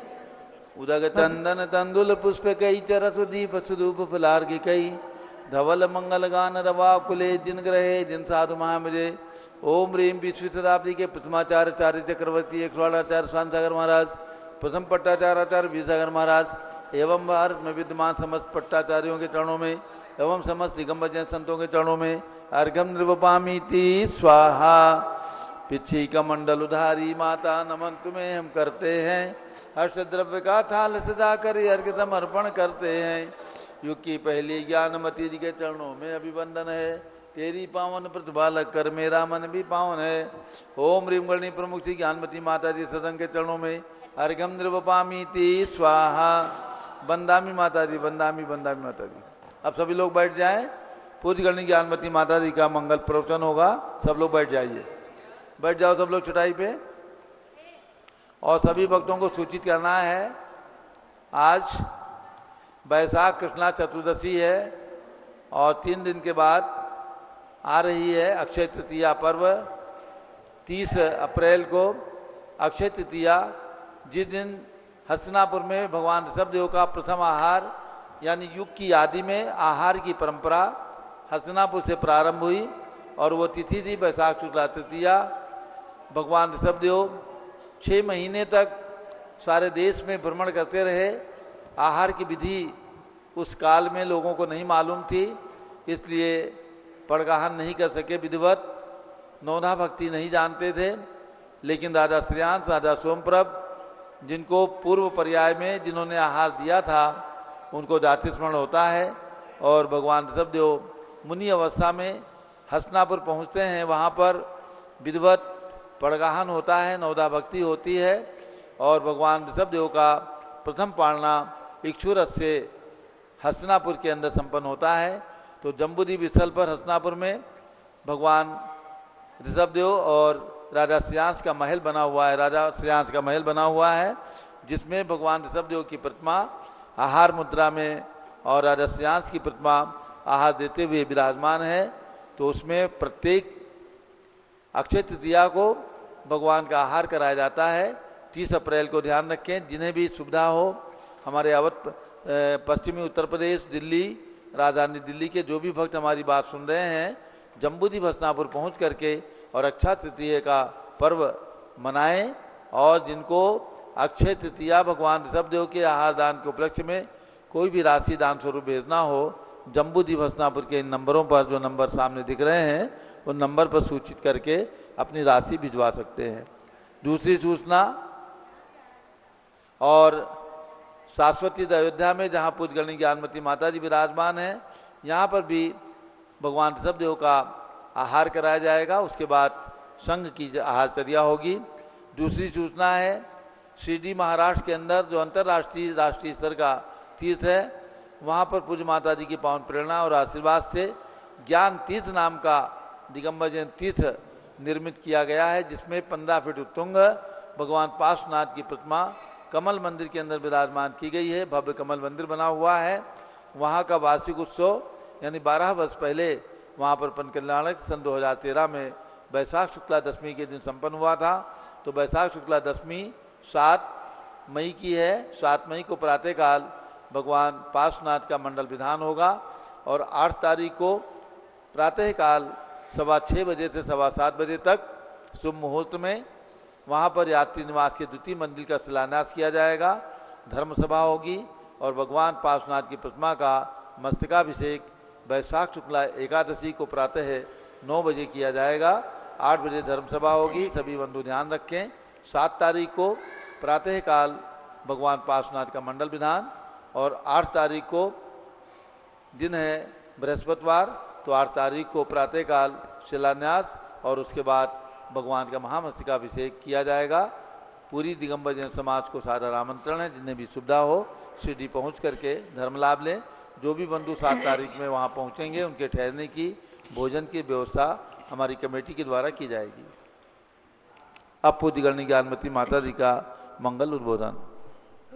उदग चंदन तंदुल पुष्प कई चरस दीप सुधूप फलार्घि कई, धवल मंगल गान रवा कुले जिन ग्रहे जिन साधु महामजे। ओम ह्रीं विश्व शताब्दी के प्रथमाचार्य चार्य चक्रवर्ती 108 स्वामी सागर महाराज, प्रथम पट्टाचार्य आचार्य विसागर महाराज एवं भारत में विद्यमान समस्त पट्टाचार्यों के चरणों में एवं समस्त दिगंबर जैन संतों के चरणों में अर्घ्यम निर्वपामीति स्वाहा। पिछी का मंडल उधारी माता नमन तुम्हें हम करते हैं, हर्ष द्रव्य का थाल सजा कर अर्घ्य समर्पण करते हैं। युग की पहली ज्ञानमती जी के चरणों में अभिवंदन है, तेरी पावन प्रतिभा लग कर मेरा मन भी पावन है। ओम ह्रीं गणी प्रमुख श्री ज्ञानमती माता जी सदन के चरणों में अर्घ्यम निर्वपामीति स्वाहा। बंदामी माता जी, बंदामी बंदामी माता जी। अब सभी लोग बैठ जाएं, पूज्य गणी ज्ञानमती माता जी का मंगल प्रवचन होगा। सब लोग बैठ जाइए, बैठ जाओ सब लोग चटाई पे। और सभी भक्तों को सूचित करना है, आज वैशाख कृष्णा चतुर्दशी है और 3 दिन के बाद आ रही है अक्षय तृतीया पर्व। 30 अप्रैल को अक्षय तृतीया, जिस दिन हस्तिनापुर में भगवान ऋषभदेव का प्रथम आहार यानी युग की आदि में आहार की परंपरा हस्तिनापुर से प्रारंभ हुई और वो तिथि थी वैशाख शुक्ला तृतीया। भगवान ऋषभदेव 6 महीने तक सारे देश में भ्रमण करते रहे। आहार की विधि उस काल में लोगों को नहीं मालूम थी, इसलिए पड़गाहन नहीं कर सके, विधिवत नौना भक्ति नहीं जानते थे। लेकिन राजा श्रेयांश, राजा सोमप्रभ, जिनको पूर्व पर्याय में जिन्होंने आहार दिया था उनको जाति स्मरण होता है और भगवान ऋषभदेव मुनि अवस्था में हस्तिनापुर पहुँचते हैं। वहाँ पर विधिवत पड़गाहन होता है, नवदा भक्ति होती है और भगवान ऋषभदेव का प्रथम पालना इक्षुरथ से हस्तिनापुर के अंदर संपन्न होता है। तो जम्बूद्वीप स्थल पर हस्तिनापुर में भगवान ऋषभदेव और राजा श्रेयांश का महल बना हुआ है, राजा श्रेयांश का महल बना हुआ है, जिसमें भगवान ऋषभदेव की प्रतिमा आहार मुद्रा में और राजा श्रेयांश की प्रतिमा आहार देते हुए विराजमान है। तो उसमें प्रत्येक अक्षय तृतीया को भगवान का आहार कराया जाता है। 30 अप्रैल को ध्यान रखें, जिन्हें भी सुविधा हो, हमारे अवध पश्चिमी उत्तर प्रदेश, दिल्ली, राजधानी दिल्ली के जो भी भक्त हमारी बात सुन रहे हैं, जम्बूद्वीप हस्तिनापुर पहुँच करके और अक्षय तृतीया का पर्व मनाएं। और जिनको अक्षय तृतीया भगवान ऋषभदेव के आहार दान के उपलक्ष्य में कोई भी राशि दान स्वरूप भेजना हो, जम्बूद्वीप हस्तिनापुर के इन नंबरों पर, जो नंबर सामने दिख रहे हैं, उन नंबर पर सूचित करके अपनी राशि भिजवा सकते हैं। दूसरी सूचना, और शाश्वती अयोध्या में जहाँ पूज्य गणी ज्ञानमती माता जी विराजमान हैं, यहाँ पर भी भगवान ऋषभदेव का आहार कराया जाएगा। उसके बाद संघ की आहारचर्या होगी। दूसरी सूचना है, शिरडी महाराष्ट्र के अंदर जो अंतर्राष्ट्रीय राष्ट्रीय स्तर का तीर्थ है, वहाँ पर पूज्य माता जी की पावन प्रेरणा और आशीर्वाद से ज्ञान तीर्थ नाम का दिगंबर जैन तीर्थ निर्मित किया गया है, जिसमें 15 फीट उत्तुंग भगवान पार्श्वनाथ की प्रतिमा कमल मंदिर के अंदर विराजमान की गई है। भव्य कमल मंदिर बना हुआ है। वहाँ का वार्षिक उत्सव यानी 12 वर्ष पहले वहाँ पर पंचकल्याणक सन 2013 में वैशाख शुक्ला दशमी के दिन संपन्न हुआ था। तो वैशाख शुक्ला दशमी 7 मई की है। 7 मई को प्रातःकाल भगवान पार्श्वनाथ का मंडल विधान होगा और 8 तारीख को प्रातःकाल 6:15 बजे से 7:15 बजे तक शुभ मुहूर्त में वहाँ पर यात्री निवास के द्वितीय मंदिर का शिलान्यास किया जाएगा। धर्म सभा होगी और भगवान पार्श्वनाथ की प्रतिमा का मस्तकाभिषेक वैशाख शुक्ला एकादशी को प्रातः 9 बजे किया जाएगा। 8 बजे धर्मसभा होगी, सभी बंधु ध्यान रखें। 7 तारीख को प्रातःकाल भगवान पार्श्वनाथ का मंडल विधान और 8 तारीख को दिन है बृहस्पतिवार, तो 8 तारीख को प्रातःकाल शिलान्यास और उसके बाद भगवान का महामस्तकाभिषेक किया जाएगा। पूरी दिगंबर जैन समाज को सारा आमंत्रण है, जिन्हें भी सुविधा हो शिरडी पहुंच करके धर्म लाभ लें। जो भी बंधु 7 तारीख में वहां पहुंचेंगे उनके ठहरने की, भोजन की व्यवस्था हमारी कमेटी के द्वारा की जाएगी। अब पूज्य गणनी ज्ञानमती माता जी का मंगल उद्बोधन।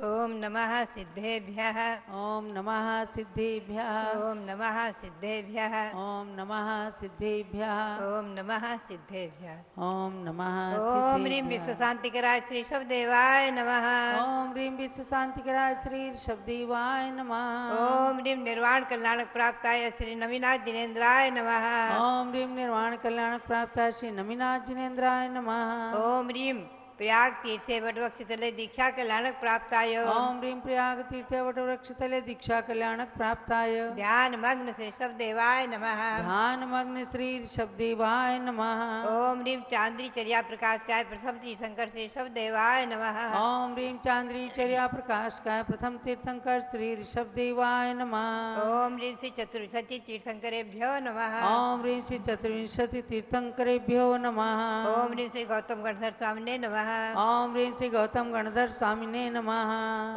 ओम नमः सिद्धेभ्यः। ओम नमः सिद्धेभ्यः। ओम नमः सिद्धेभ्यः। ओम नमः सिद्धेभ्यः। ओम नमः सिद्धेभ्यः। ओम नमः ओम ह्रीं विश्व शांतिकराय श्री शब्देवाय नमः। ओम ह्रीं विश्व शांतिकराय श्री शब्देवाय नमः। ओम ह्रीं निर्वाण कल्याणक प्राप्ताय श्री नवीनाथ जिनेन्द्राय नमः। ओम ह्रीं निर्वाण कल्याणक प्राप्ताय श्री नवीनाथ जिनेन्द्राय नमः। ओम ह्रीं प्रयाग तीर्थे वटवक्षतले दीक्षा कल्याणक प्राप्ताय। ओम ह्रीं प्रयाग तीर्थे वटवृक्षतले दीक्षा कल्याणक प्राप्ताय। ध्यान मग्न श्री शब्देवाय नमः। ध्यान मग्न श्री शब्देवाय नमः। ओम ह्रीं चांद्री चर्या प्रकाशकाय प्रथम तीर्थंकर श्री शब्देवाय नमः। ओम ह्रीं चांद्री चर्या प्रकाशकाय प्रथम तीर्थंकर श्री ऋषभदेवाय नमः। ओम ह्रीं श्री चतुर्विंशति तीर्थंकरेभ्यो नमः। ओम ह्रीं श्री चतुर्विंशति तीर्थंकरेभ्यो नमः। ओम ह्रीं श्री गौतम गणधर स्वामिने नमः। ओम ह्रीं श्री गौतम गणधर स्वामिने नमः।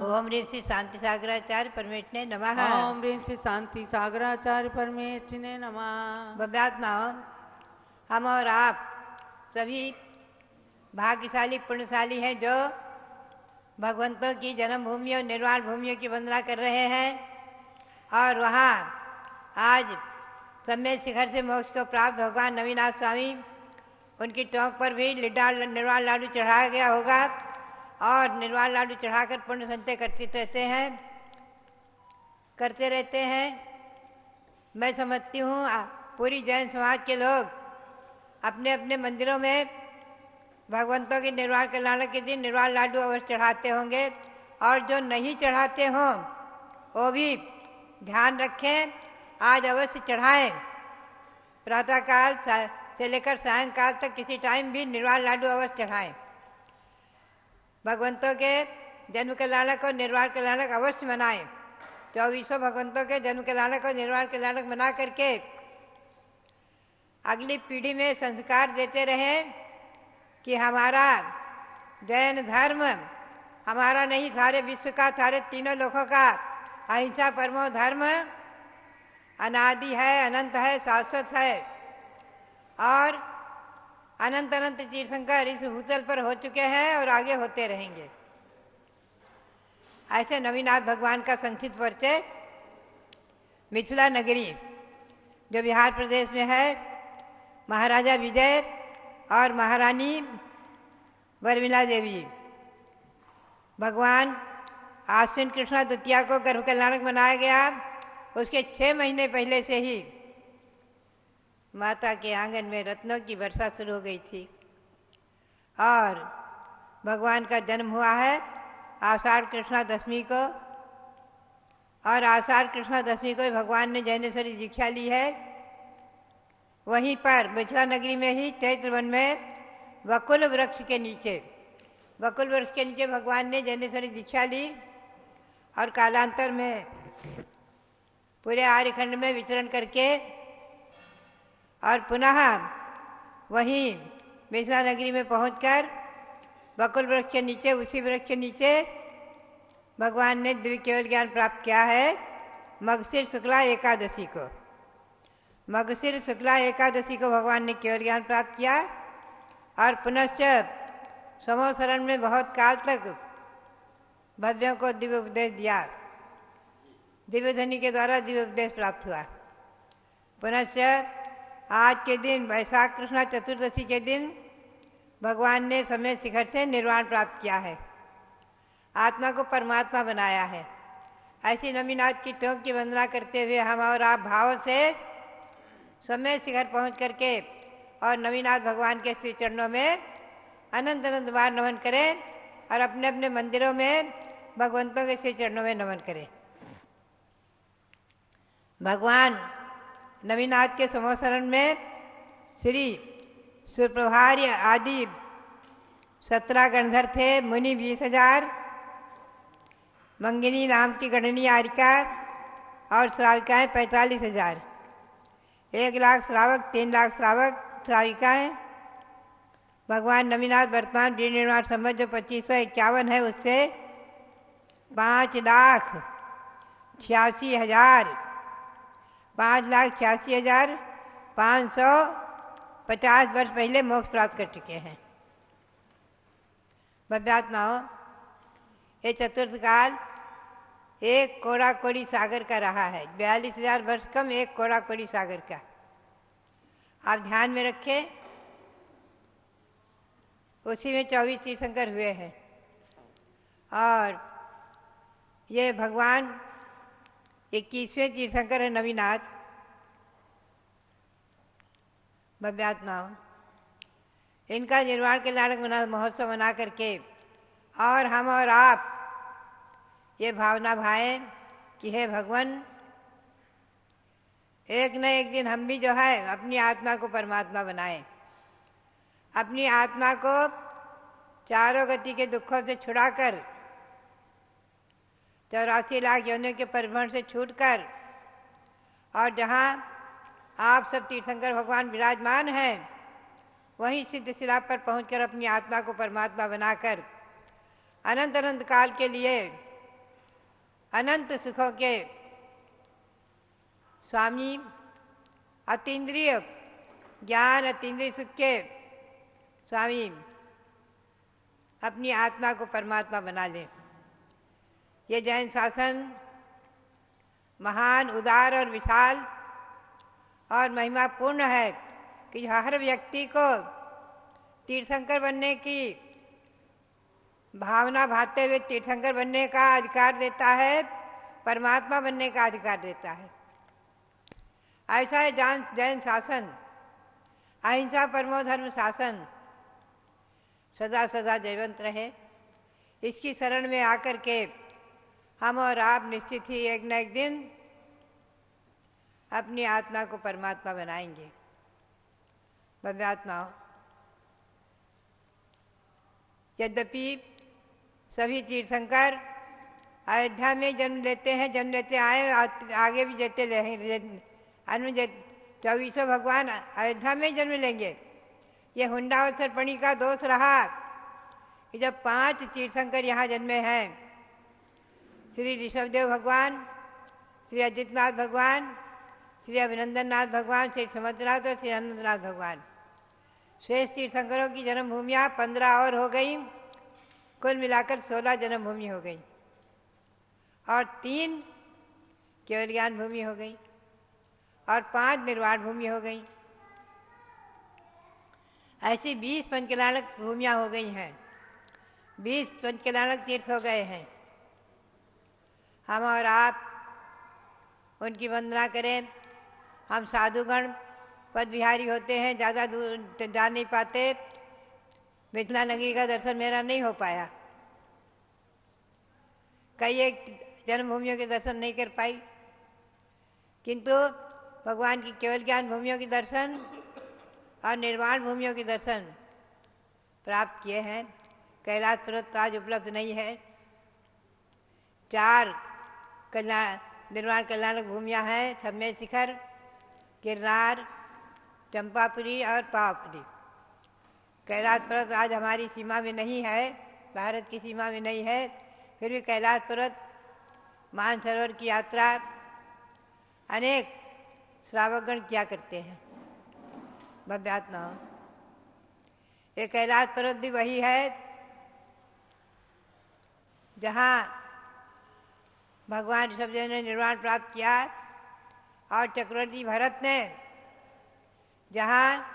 ओम ह्रीं श्री शांति सागराचार्य परमेष्ठिने नमः। ओम ह्रीं श्री शांति सागराचार्य परमेष्ठिने नमः। भव्यात्माओं, हम और आप सभी भाग्यशाली पुण्यशाली हैं जो भगवंतों की जन्मभूमि और निर्वाण भूमियों की वंदना कर रहे हैं और वहाँ आज सम्यक शिखर से मोक्ष को प्राप्त भगवान नवीनाथ स्वामी उनकी टोंक पर भी निर्वाण लाडू चढ़ाया गया होगा और निर्वाण लाडू चढ़ाकर पुण्य संचय करते रहते हैं। मैं समझती हूँ पूरी जैन समाज के लोग अपने अपने मंदिरों में भगवंतों के निर्वाण कल्याण के दिन निर्वाण लाडू अवश्य चढ़ाते होंगे और जो नहीं चढ़ाते हों वो भी ध्यान रखें, आज अवश्य चढ़ाएं। प्रातःकाल से लेकर सायंकाल तक किसी टाइम भी निर्वाण लाडू अवश्य चढ़ाएं। भगवंतों के जन्म कल्याणक और निर्वाण कल्याणक अवश्य मनाएं। 24 भगवंतों के जन्म कल्याणक और निर्वाण कल्याणक मना करके अगली पीढ़ी में संस्कार देते रहें कि हमारा जैन धर्म हमारा नहीं, सारे विश्व का, सारे तीनों लोगों का अहिंसा परमो धर्म अनादि है, अनंत है, शाश्वत है और अनंत अनंत तीर्थंकर इस भूतल पर हो चुके हैं और आगे होते रहेंगे। ऐसे नवीनाथ भगवान का संक्षिप्त परिचय। मिथिला नगरी जो बिहार प्रदेश में है, महाराजा विजय और महारानी बर्मिला देवी भगवान आश्विन कृष्णा द्वितीया को गर्भ कल्याणक मनाया गया। उसके 6 महीने पहले से ही माता के आंगन में रत्नों की वर्षा शुरू हो गई थी और भगवान का जन्म हुआ है आषाढ़ कृष्णा दशमी को और आषाढ़ कृष्णा दशमी को भगवान ने जैनेश्वरी दीक्षा ली है। वहीं पर मिथिला नगरी में ही चैत्र वन में वकुल वृक्ष के नीचे भगवान ने जैनेश्वरी दीक्षा ली और कालांतर में पूरे आर्यखंड में विचरण करके और पुनः वहीं मिथिला नगरी में पहुंचकर बकुल वृक्ष के नीचे, उसी वृक्ष के नीचे भगवान ने दिव्य केवल ज्ञान प्राप्त किया है मगशिर शुक्ला एकादशी को। मगशिर शुक्ला एकादशी को भगवान ने केवल ज्ञान प्राप्त किया और पुनश्च समोसरण में बहुत काल तक भव्यों को दिव्य उपदेश दिया। दिव्य ध्वनि के द्वारा दिव्य उपदेश प्राप्त हुआ। पुनश्च आज के दिन वैशाख कृष्णा चतुर्दशी के दिन भगवान ने समय शिखर से निर्वाण प्राप्त किया है, आत्मा को परमात्मा बनाया है। ऐसी नवीनाथ की टोंक की वंदना करते हुए हम और आप भाव से समय शिखर पहुंच करके और नवीनाथ भगवान के श्री चरणों में अनंत अनंत बार नमन करें और अपने अपने मंदिरों में भगवंतों के श्री चरणों में नमन करें। भगवान नवीनाथ के समोसरण में श्री सुप्रभार्य आदि 17 गणधर थे, मुनि 20,000, मंगिनी नाम की गणनीय आरिका और श्राविकाएँ 45,000। 1 लाख श्रावक, 3 लाख श्राविकाएँ। भगवान नवीनाथ वर्तमान गृह निर्माण संबंध जो 2551 है उससे 5,86,550 वर्ष पहले मोक्ष प्राप्त कर चुके हैं। भव्यात्माओं, ये चतुर्थ काल एक कोड़ा कोड़ी सागर का रहा है। 42,000 वर्ष कम एक कोड़ा कोड़ी सागर का। आप ध्यान में रखें, उसी में 24 तीर्थंकर हुए हैं। और ये भगवान 21वें तीर्थंकर है नवीनाथ। भव्यात्माओं, इनका निर्वाण के नाटक महोत्सव मना करके और हम और आप ये भावना भाएं कि हे भगवान, एक न एक दिन हम भी जो है अपनी आत्मा को परमात्मा बनाएं, अपनी आत्मा को चारों गति के दुखों से छुड़ाकर 84 लाख योनियों के परिभ्रमण से छूटकर और जहाँ आप सब तीर्थंकर भगवान विराजमान हैं वहीं सिद्ध शिला पर पहुंचकर अपनी आत्मा को परमात्मा बनाकर अनंत अनंत काल के लिए अनंत सुखों के स्वामी, अतीन्द्रिय ज्ञान, अतीन्द्रिय सुख के स्वामी अपनी आत्मा को परमात्मा बना ले। ये जैन शासन महान, उदार और विशाल और महिमापूर्ण है कि हर व्यक्ति को तीर्थंकर बनने की भावना भाते हुए तीर्थंकर बनने का अधिकार देता है, परमात्मा बनने का अधिकार देता है। ऐसा है जैन शासन, अहिंसा परमो धर्म शासन सदा सदा जयवंत रहे। इसकी शरण में आकर के हम और आप निश्चित ही एक न एक दिन अपनी आत्मा को परमात्मा बनाएंगे। भव्यात्माओं, यद्यपि सभी तीर्थंकर अयोध्या में जन्म लेते हैं, जन्म लेते आए, आगे भी जेते रहेंगे। 24 भगवान अयोध्या में जन्म लेंगे। ये हुंडावसरपणी का दोष रहा कि जब 5 तीर्थंकर यहाँ जन्मे हैं, श्री ऋषभदेव भगवान, श्री अजितनाथ भगवान, श्री अभिनंदन नाथ भगवान, श्री समुद्रनाथ और श्री आनंदनाथ भगवान। शेष तीर्थंकरों की जन्मभूमियाँ 15 और हो गई, कुल मिलाकर 16 जन्मभूमि हो गई और 3 केवल ज्ञान भूमि हो गई और 5 निर्वाण भूमि हो गई। ऐसी 20 पंचकल्याणक भूमियाँ हो गई हैं, 20 पंचकल्याणक तीर्थ हो गए हैं। हम और आप उनकी वंदना करें। हम साधुगण पद विहारी होते हैं, ज़्यादा दूर जा नहीं पाते। मिथिला नगरी का दर्शन मेरा नहीं हो पाया, कई एक जन्मभूमियों के दर्शन नहीं कर पाई, किंतु भगवान की केवल ज्ञान भूमियों के दर्शन और निर्वाण भूमियों के दर्शन प्राप्त किए हैं। कैलाश पर्वत तो आज उपलब्ध नहीं है। 4 निर्वाण कल्याणक भूमियाँ हैं, सब में शिखर, गिरनार, चंपापुरी और पावपुरी। कैलाश पर्वत आज हमारी सीमा में नहीं है, भारत की सीमा में नहीं है, फिर भी कैलाश पर्वत, मानसरोवर की यात्रा अनेक श्रावकगण किया करते हैं। भव्यात्माओं, ये कैलाश पर्वत भी वही है जहाँ भगवान ऋषभदेव ने निर्वाण प्राप्त किया और चक्रवर्ती भरत ने जहाँ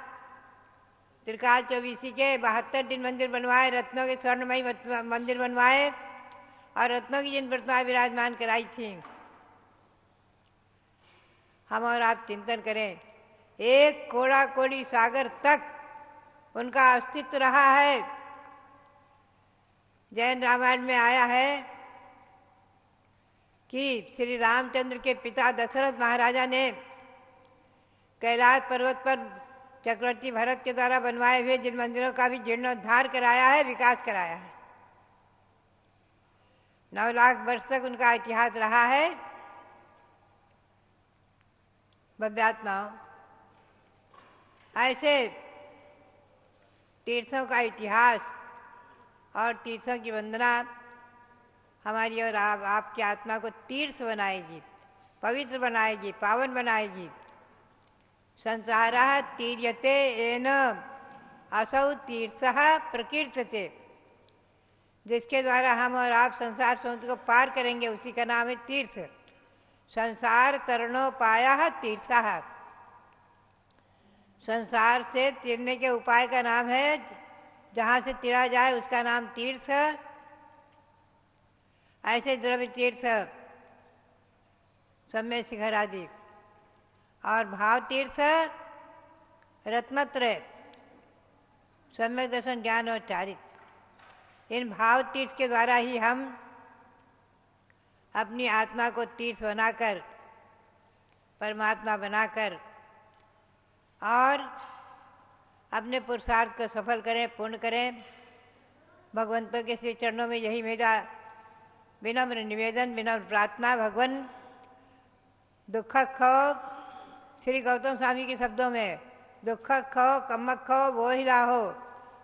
त्रिकाल 24 के 72 दिन मंदिर बनवाए, रत्नों के स्वर्णमयी मंदिर बनवाए और रत्नों की जिन प्रतिमाएं विराजमान कराई थी। हम और आप चिंतन करें, एक कोड़ा कोड़ी सागर तक उनका अस्तित्व रहा है। जैन रामायण में आया है कि श्री रामचंद्र के पिता दशरथ महाराजा ने कैलाश पर्वत पर चक्रवर्ती भरत के द्वारा बनवाए हुए जिन मंदिरों का भी जीर्णोद्धार कराया है, विकास कराया है। 9 लाख वर्ष तक उनका इतिहास रहा है। भव्यात्माओं, ऐसे तीर्थों का इतिहास और तीर्थों की वंदना हमारी और आपकी आत्मा को तीर्थ बनाएगी, पवित्र बनाएगी, पावन बनाएगी। संसारः तीर्यते येन असौ तीर्थः प्रकीर्तते। जिसके द्वारा हम और आप संसार समुद्र को पार करेंगे उसी का नाम है तीर्थ। संसार तरणोपायः तीर्थः। संसार से तिरने के उपाय का नाम है, जहाँ से तिरा जाए उसका नाम तीर्थ। ऐसे द्रव्य तीर्थ, सम्य शिखर आदि, और भाव तीर्थ, रत्नत्रय, सम्यक दर्शन, ज्ञान और चारित्र। इन भाव तीर्थ के द्वारा ही हम अपनी आत्मा को तीर्थ बनाकर, परमात्मा बनाकर और अपने पुरुषार्थ को सफल करें, पूर्ण करें। भगवंतों के श्री चरणों में यही मेरा विनम्र निवेदन, विनम्र प्रार्थना। भगवान दुख खो, श्री गौतम स्वामी के शब्दों में, दुख खो कमक खो वो ही लाहो,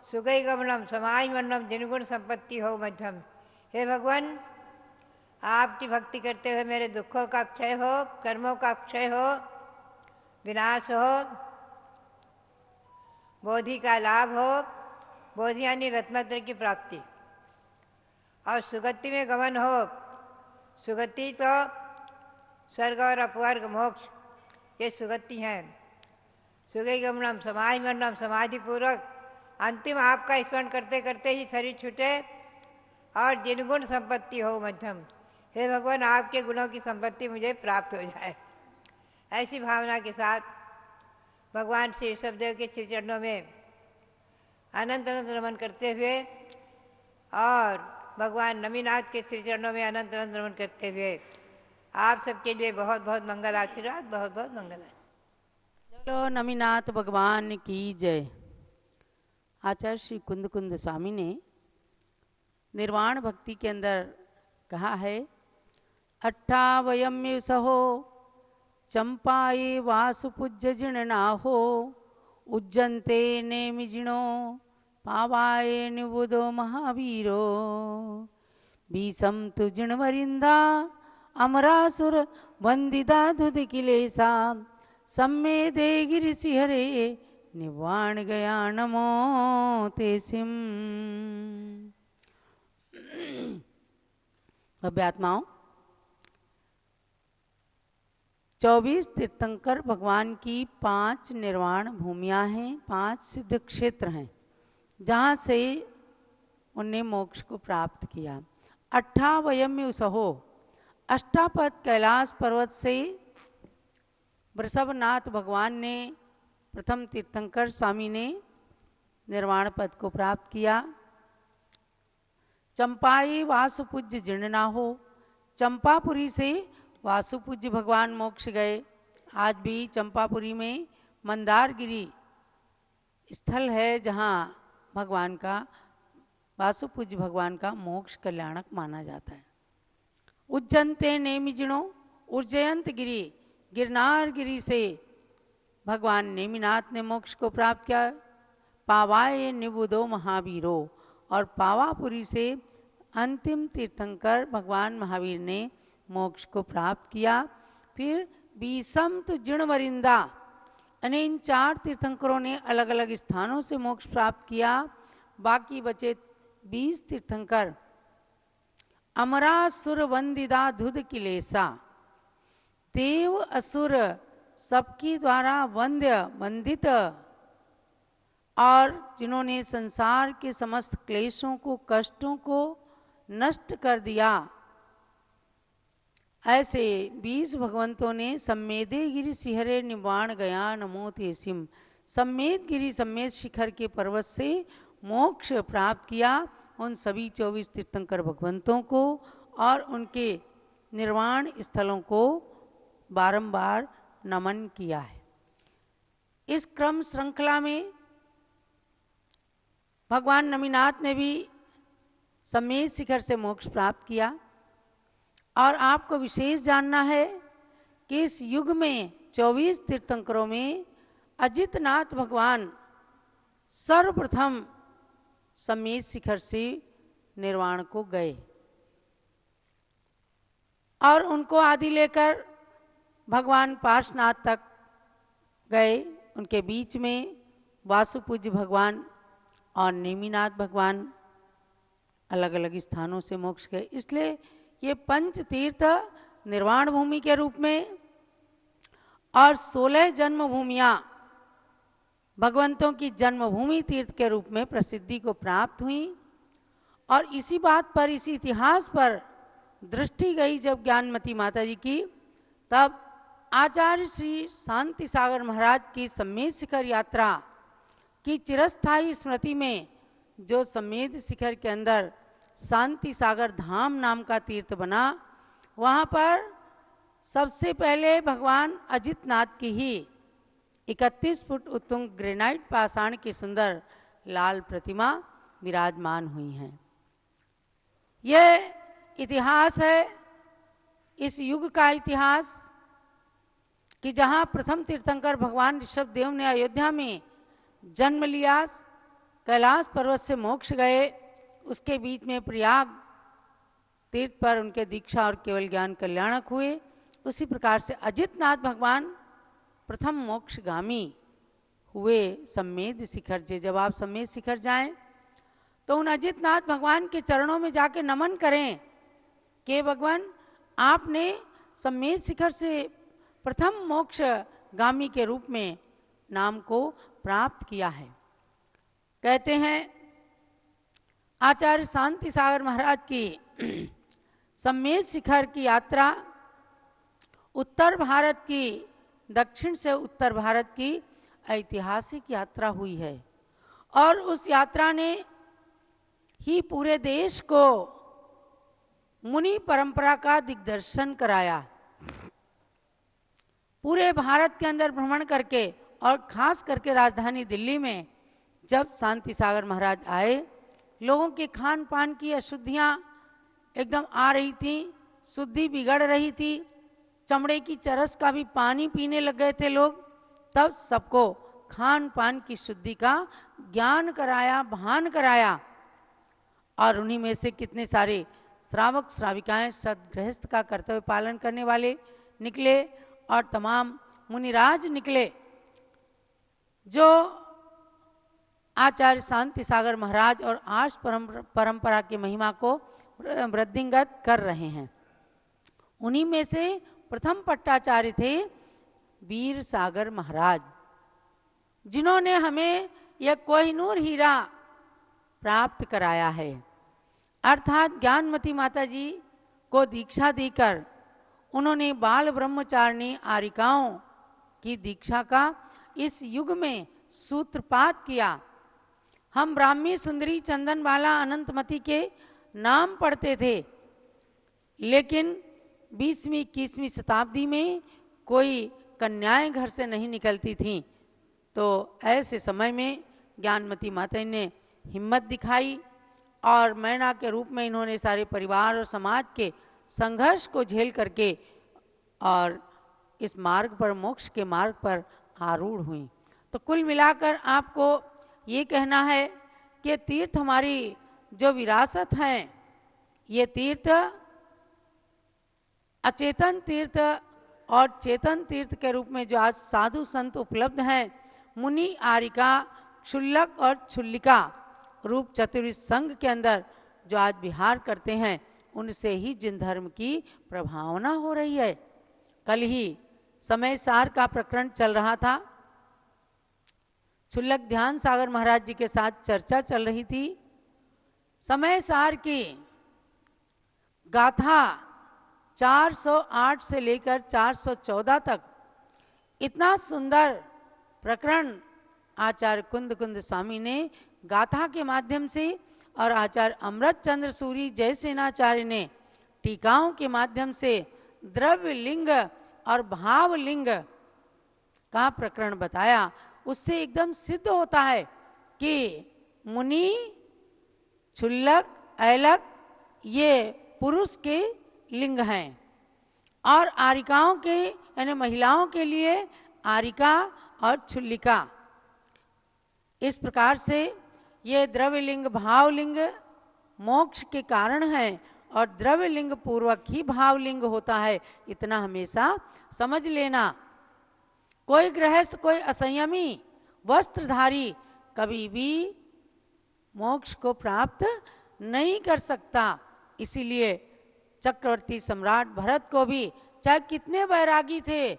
सुगई गमनम समाय मंडम जिनगुण संपत्ति हो मध्यम। हे भगवान, आपकी भक्ति करते हुए मेरे दुखों का क्षय हो, कर्मों का क्षय हो, विनाश हो, बोधि का लाभ हो। बोधि यानी रत्नत्रय की प्राप्ति, और सुगति में गमन हो। सुगति तो स्वर्ग और अपवर्ग मोक्ष, ये सुगति हैं। सुगई गमनम समाधि मंडम, समाधि पूर्वक अंतिम आपका स्मरण करते करते ही शरीर छूटे और जिन गुण संपत्ति हो मध्यम। हे भगवान, आपके गुणों की संपत्ति मुझे प्राप्त हो जाए। ऐसी भावना के साथ भगवान श्री ऋषभदेव के श्री चरणों में अनंत अनंत नमन करते हुए और भगवान नमीनाथ के श्री चरणों में अनंत अनंत नमन करते हुए आप सबके लिए बहुत बहुत मंगल आशीर्वाद, बहुत बहुत मंगल। चलो नमीनाथ भगवान की जय। आचार्य श्री कुंद कुंद स्वामी ने निर्वाण भक्ति के अंदर कहा है, अट्ठावयम्य सहो चंपाए वासुपूज्य जिणनाहो, उज्जन्ते नेमिजिणो पावाये निबुधो महावीरो, भीषम तु जिणवरिंदा अमरासुर वंदिदा धुध किलेसा, सम्मेदे गिरिसिहरे निवाण गया नमो तेसिम। भव्यात्माओं, 24 तीर्थंकर भगवान की 5 निर्वाण भूमियां हैं, 5 सिद्ध क्षेत्र हैं जहाँ से उन्हें मोक्ष को प्राप्त किया। 28 सहो, अष्टापद कैलाश पर्वत से वृषभनाथ भगवान ने, प्रथम तीर्थंकर स्वामी ने निर्वाण पद को प्राप्त किया। चंपाई वासुपूज्य जिणनाहो, चंपापुरी से वासुपूज्य भगवान मोक्ष गए। आज भी चंपापुरी में मंदारगिरी स्थल है जहाँ भगवान का, वासुपूज्य भगवान का मोक्ष कल्याणक माना जाता है। उज्जन्ते नेमिजिणो, उज्जयंत गिरी, गिरनार गिरी से भगवान नेमिनाथ ने मोक्ष को प्राप्त किया। पावाये निबुधो महावीरो, और पावापुरी से अंतिम तीर्थंकर भगवान महावीर ने मोक्ष को प्राप्त किया। फिर बीसम तो जिणवरिंदा, यानी इन 4 तीर्थंकरों ने अलग अलग स्थानों से मोक्ष प्राप्त किया। बाकी बचे 20 तीर्थंकर अमरासुर वंदिदा धुध किलेसा, देव असुर सबकी द्वारा वंद्य वंदित, और जिन्होंने संसार के समस्त क्लेशों को, कष्टों को नष्ट कर दिया, ऐसे 20 भगवंतों ने सम्मेदे गिरि शिखरे निवाण गया नमो तेसिम, सम्मेद गिरि, सम्मेद शिखर के पर्वत से मोक्ष प्राप्त किया। उन सभी 24 तीर्थंकर भगवंतों को और उनके निर्वाण स्थलों को बारंबार नमन किया है। इस क्रम श्रृंखला में भगवान नमीनाथ ने भी सम्मेद शिखर से मोक्ष प्राप्त किया। और आपको विशेष जानना है कि इस युग में 24 तीर्थंकरों में अजितनाथ भगवान सर्वप्रथम सम्मेद शिखर से निर्वाण को गए और उनको आदि लेकर भगवान पार्श्वनाथ तक गए। उनके बीच में वासुपूज्य भगवान और नेमिनाथ भगवान अलग अलग स्थानों से मोक्ष गए। इसलिए ये पंच तीर्थ निर्वाण भूमि के रूप में और 16 जन्मभूमियां भगवंतों की जन्मभूमि तीर्थ के रूप में प्रसिद्धि को प्राप्त हुई। और इसी बात पर, इसी इतिहास पर दृष्टि गई जब ज्ञानमती माता जी की, तब आचार्य श्री शांति सागर महाराज की सम्मेद शिखर यात्रा की चिरस्थायी स्मृति में जो सम्मेद शिखर के अंदर शांति सागर धाम नाम का तीर्थ बना, वहाँ पर सबसे पहले भगवान अजितनाथ की ही 31 फुट उत्तुंग ग्रेनाइट पाषाण की सुंदर लाल प्रतिमा विराजमान हुई है। यह इतिहास है, इस युग का इतिहास, कि जहाँ प्रथम तीर्थंकर भगवान ऋषभ देव ने अयोध्या में जन्म लिया, कैलाश पर्वत से मोक्ष गए, उसके बीच में प्रयाग तीर्थ पर उनके दीक्षा और केवल ज्ञान कल्याणक हुए। उसी प्रकार से अजितनाथ भगवान प्रथम मोक्षगामी हुए सम्मेद शिखर से। जब आप सम्मेद शिखर जाएं तो उन अजितनाथ भगवान के चरणों में जाके नमन करें कि भगवान आपने सम्मेद शिखर से प्रथम मोक्षगामी के रूप में नाम को प्राप्त किया है। कहते हैं आचार्य शांति सागर महाराज की सम्मेद शिखर की यात्रा उत्तर भारत की, दक्षिण से उत्तर भारत की ऐतिहासिक यात्रा हुई है और उस यात्रा ने ही पूरे देश को मुनि परंपरा का दिग्दर्शन कराया। पूरे भारत के अंदर भ्रमण करके और खास करके राजधानी दिल्ली में जब शांति सागर महाराज आए, लोगों के खान पान की अशुद्धियां एकदम आ रही थी, शुद्धि बिगड़ रही थी, चमड़े की चरस का भी पानी पीने लग गए थे लोग। तब सबको खान पान की शुद्धि का ज्ञान कराया, भान कराया। और उन्हीं में से कितने सारे श्रावक श्राविकाएं सदगृहस्थ का कर्तव्य पालन करने वाले निकले और तमाम मुनिराज निकले जो आचार्य शांति सागर महाराज और आर्ष परंपरा की महिमा को वृद्धिंगत कर रहे हैं। उन्हीं में से प्रथम पट्टाचार्य थे वीर सागर महाराज, जिन्होंने हमें यह कोहिनूर हीरा प्राप्त कराया है। अर्थात ज्ञानमती माता जी को दीक्षा देकर उन्होंने बाल ब्रह्मचारिणी आरिकाओं की दीक्षा का इस युग में सूत्रपात किया। हम ब्राह्मी सुंदरी चंदनबाला अनंतमती के नाम पढ़ते थे, लेकिन 20वीं 21वीं शताब्दी में कोई कन्याएं घर से नहीं निकलती थीं। तो ऐसे समय में ज्ञानमती माता ने हिम्मत दिखाई और मैना के रूप में इन्होंने सारे परिवार और समाज के संघर्ष को झेल करके और इस मार्ग पर, मोक्ष के मार्ग पर आरूढ़ हुई। तो कुल मिलाकर आपको ये कहना है कि तीर्थ हमारी जो विरासत है, ये तीर्थ अचेतन तीर्थ और चेतन तीर्थ के रूप में जो आज साधु संत उपलब्ध हैं, मुनि आरिका क्षुल्लक और क्षुल्लिका रूप चतुर्विध संघ के अंदर जो आज विहार करते हैं, उनसे ही जिन धर्म की प्रभावना हो रही है। कल ही समय सार का प्रकरण चल रहा था, क्षुल्लक ध्यान सागर महाराज जी के साथ चर्चा चल रही थी। समय सार की गाथा 408 से लेकर 414 तक इतना सुंदर प्रकरण आचार्य कुंद स्वामी ने गाथा के माध्यम से और आचार्य अमृत चंद्र सूरी जयसेनाचार्य ने टीकाओं के माध्यम से द्रव्य लिंग और भाव लिंग का प्रकरण बताया। उससे एकदम सिद्ध होता है कि मुनि, क्षुल्लक, ऐलक ये पुरुष के लिंग हैं और आरिकाओं के यानी महिलाओं के लिए आरिका और क्षुल्लिका। इस प्रकार से ये द्रव्य लिंग भावलिंग मोक्ष के कारण है और द्रव्य लिंग पूर्वक ही भावलिंग होता है, इतना हमेशा समझ लेना। कोई गृहस्थ, कोई असंयमी वस्त्रधारी कभी भी मोक्ष को प्राप्त नहीं कर सकता। इसीलिए चक्रवर्ती सम्राट भरत को भी चाहे कितने वैरागी थे,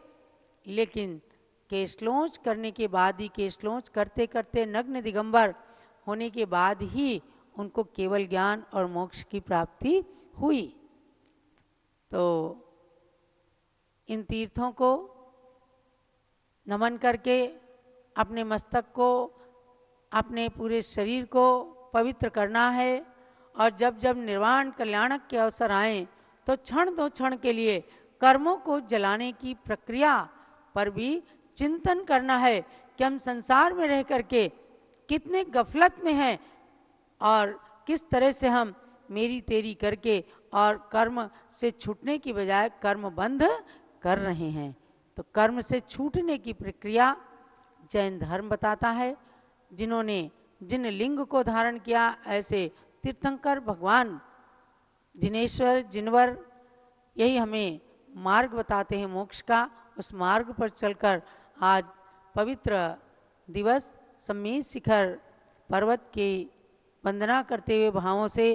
लेकिन केशलोच करने के बाद ही, केशलोच करते करते नग्न दिगंबर होने के बाद ही उनको केवल ज्ञान और मोक्ष की प्राप्ति हुई। तो इन तीर्थों को नमन करके अपने मस्तक को, अपने पूरे शरीर को पवित्र करना है और जब जब निर्वाण कल्याणक के अवसर आए तो क्षण दो क्षण के लिए कर्मों को जलाने की प्रक्रिया पर भी चिंतन करना है कि हम संसार में रह करके कितने गफलत में हैं और किस तरह से हम मेरी तेरी करके और कर्म से छूटने की बजाय कर्म बंध कर रहे हैं। तो कर्म से छूटने की प्रक्रिया जैन धर्म बताता है। जिन्होंने जिन लिंग को धारण किया, ऐसे तीर्थंकर भगवान जिनेश्वर, जिनवर यही हमें मार्ग बताते हैं मोक्ष का। उस मार्ग पर चलकर आज पवित्र दिवस सम्मेद शिखर पर्वत की वंदना करते हुए भावों से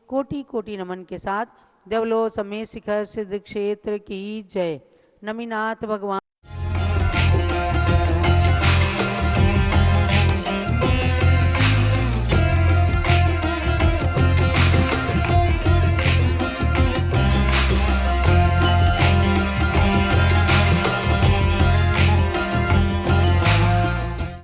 कोटि कोटि नमन के साथ देवलो सम्मेद शिखर सिद्ध क्षेत्र की जय। नमीनाथ भगवान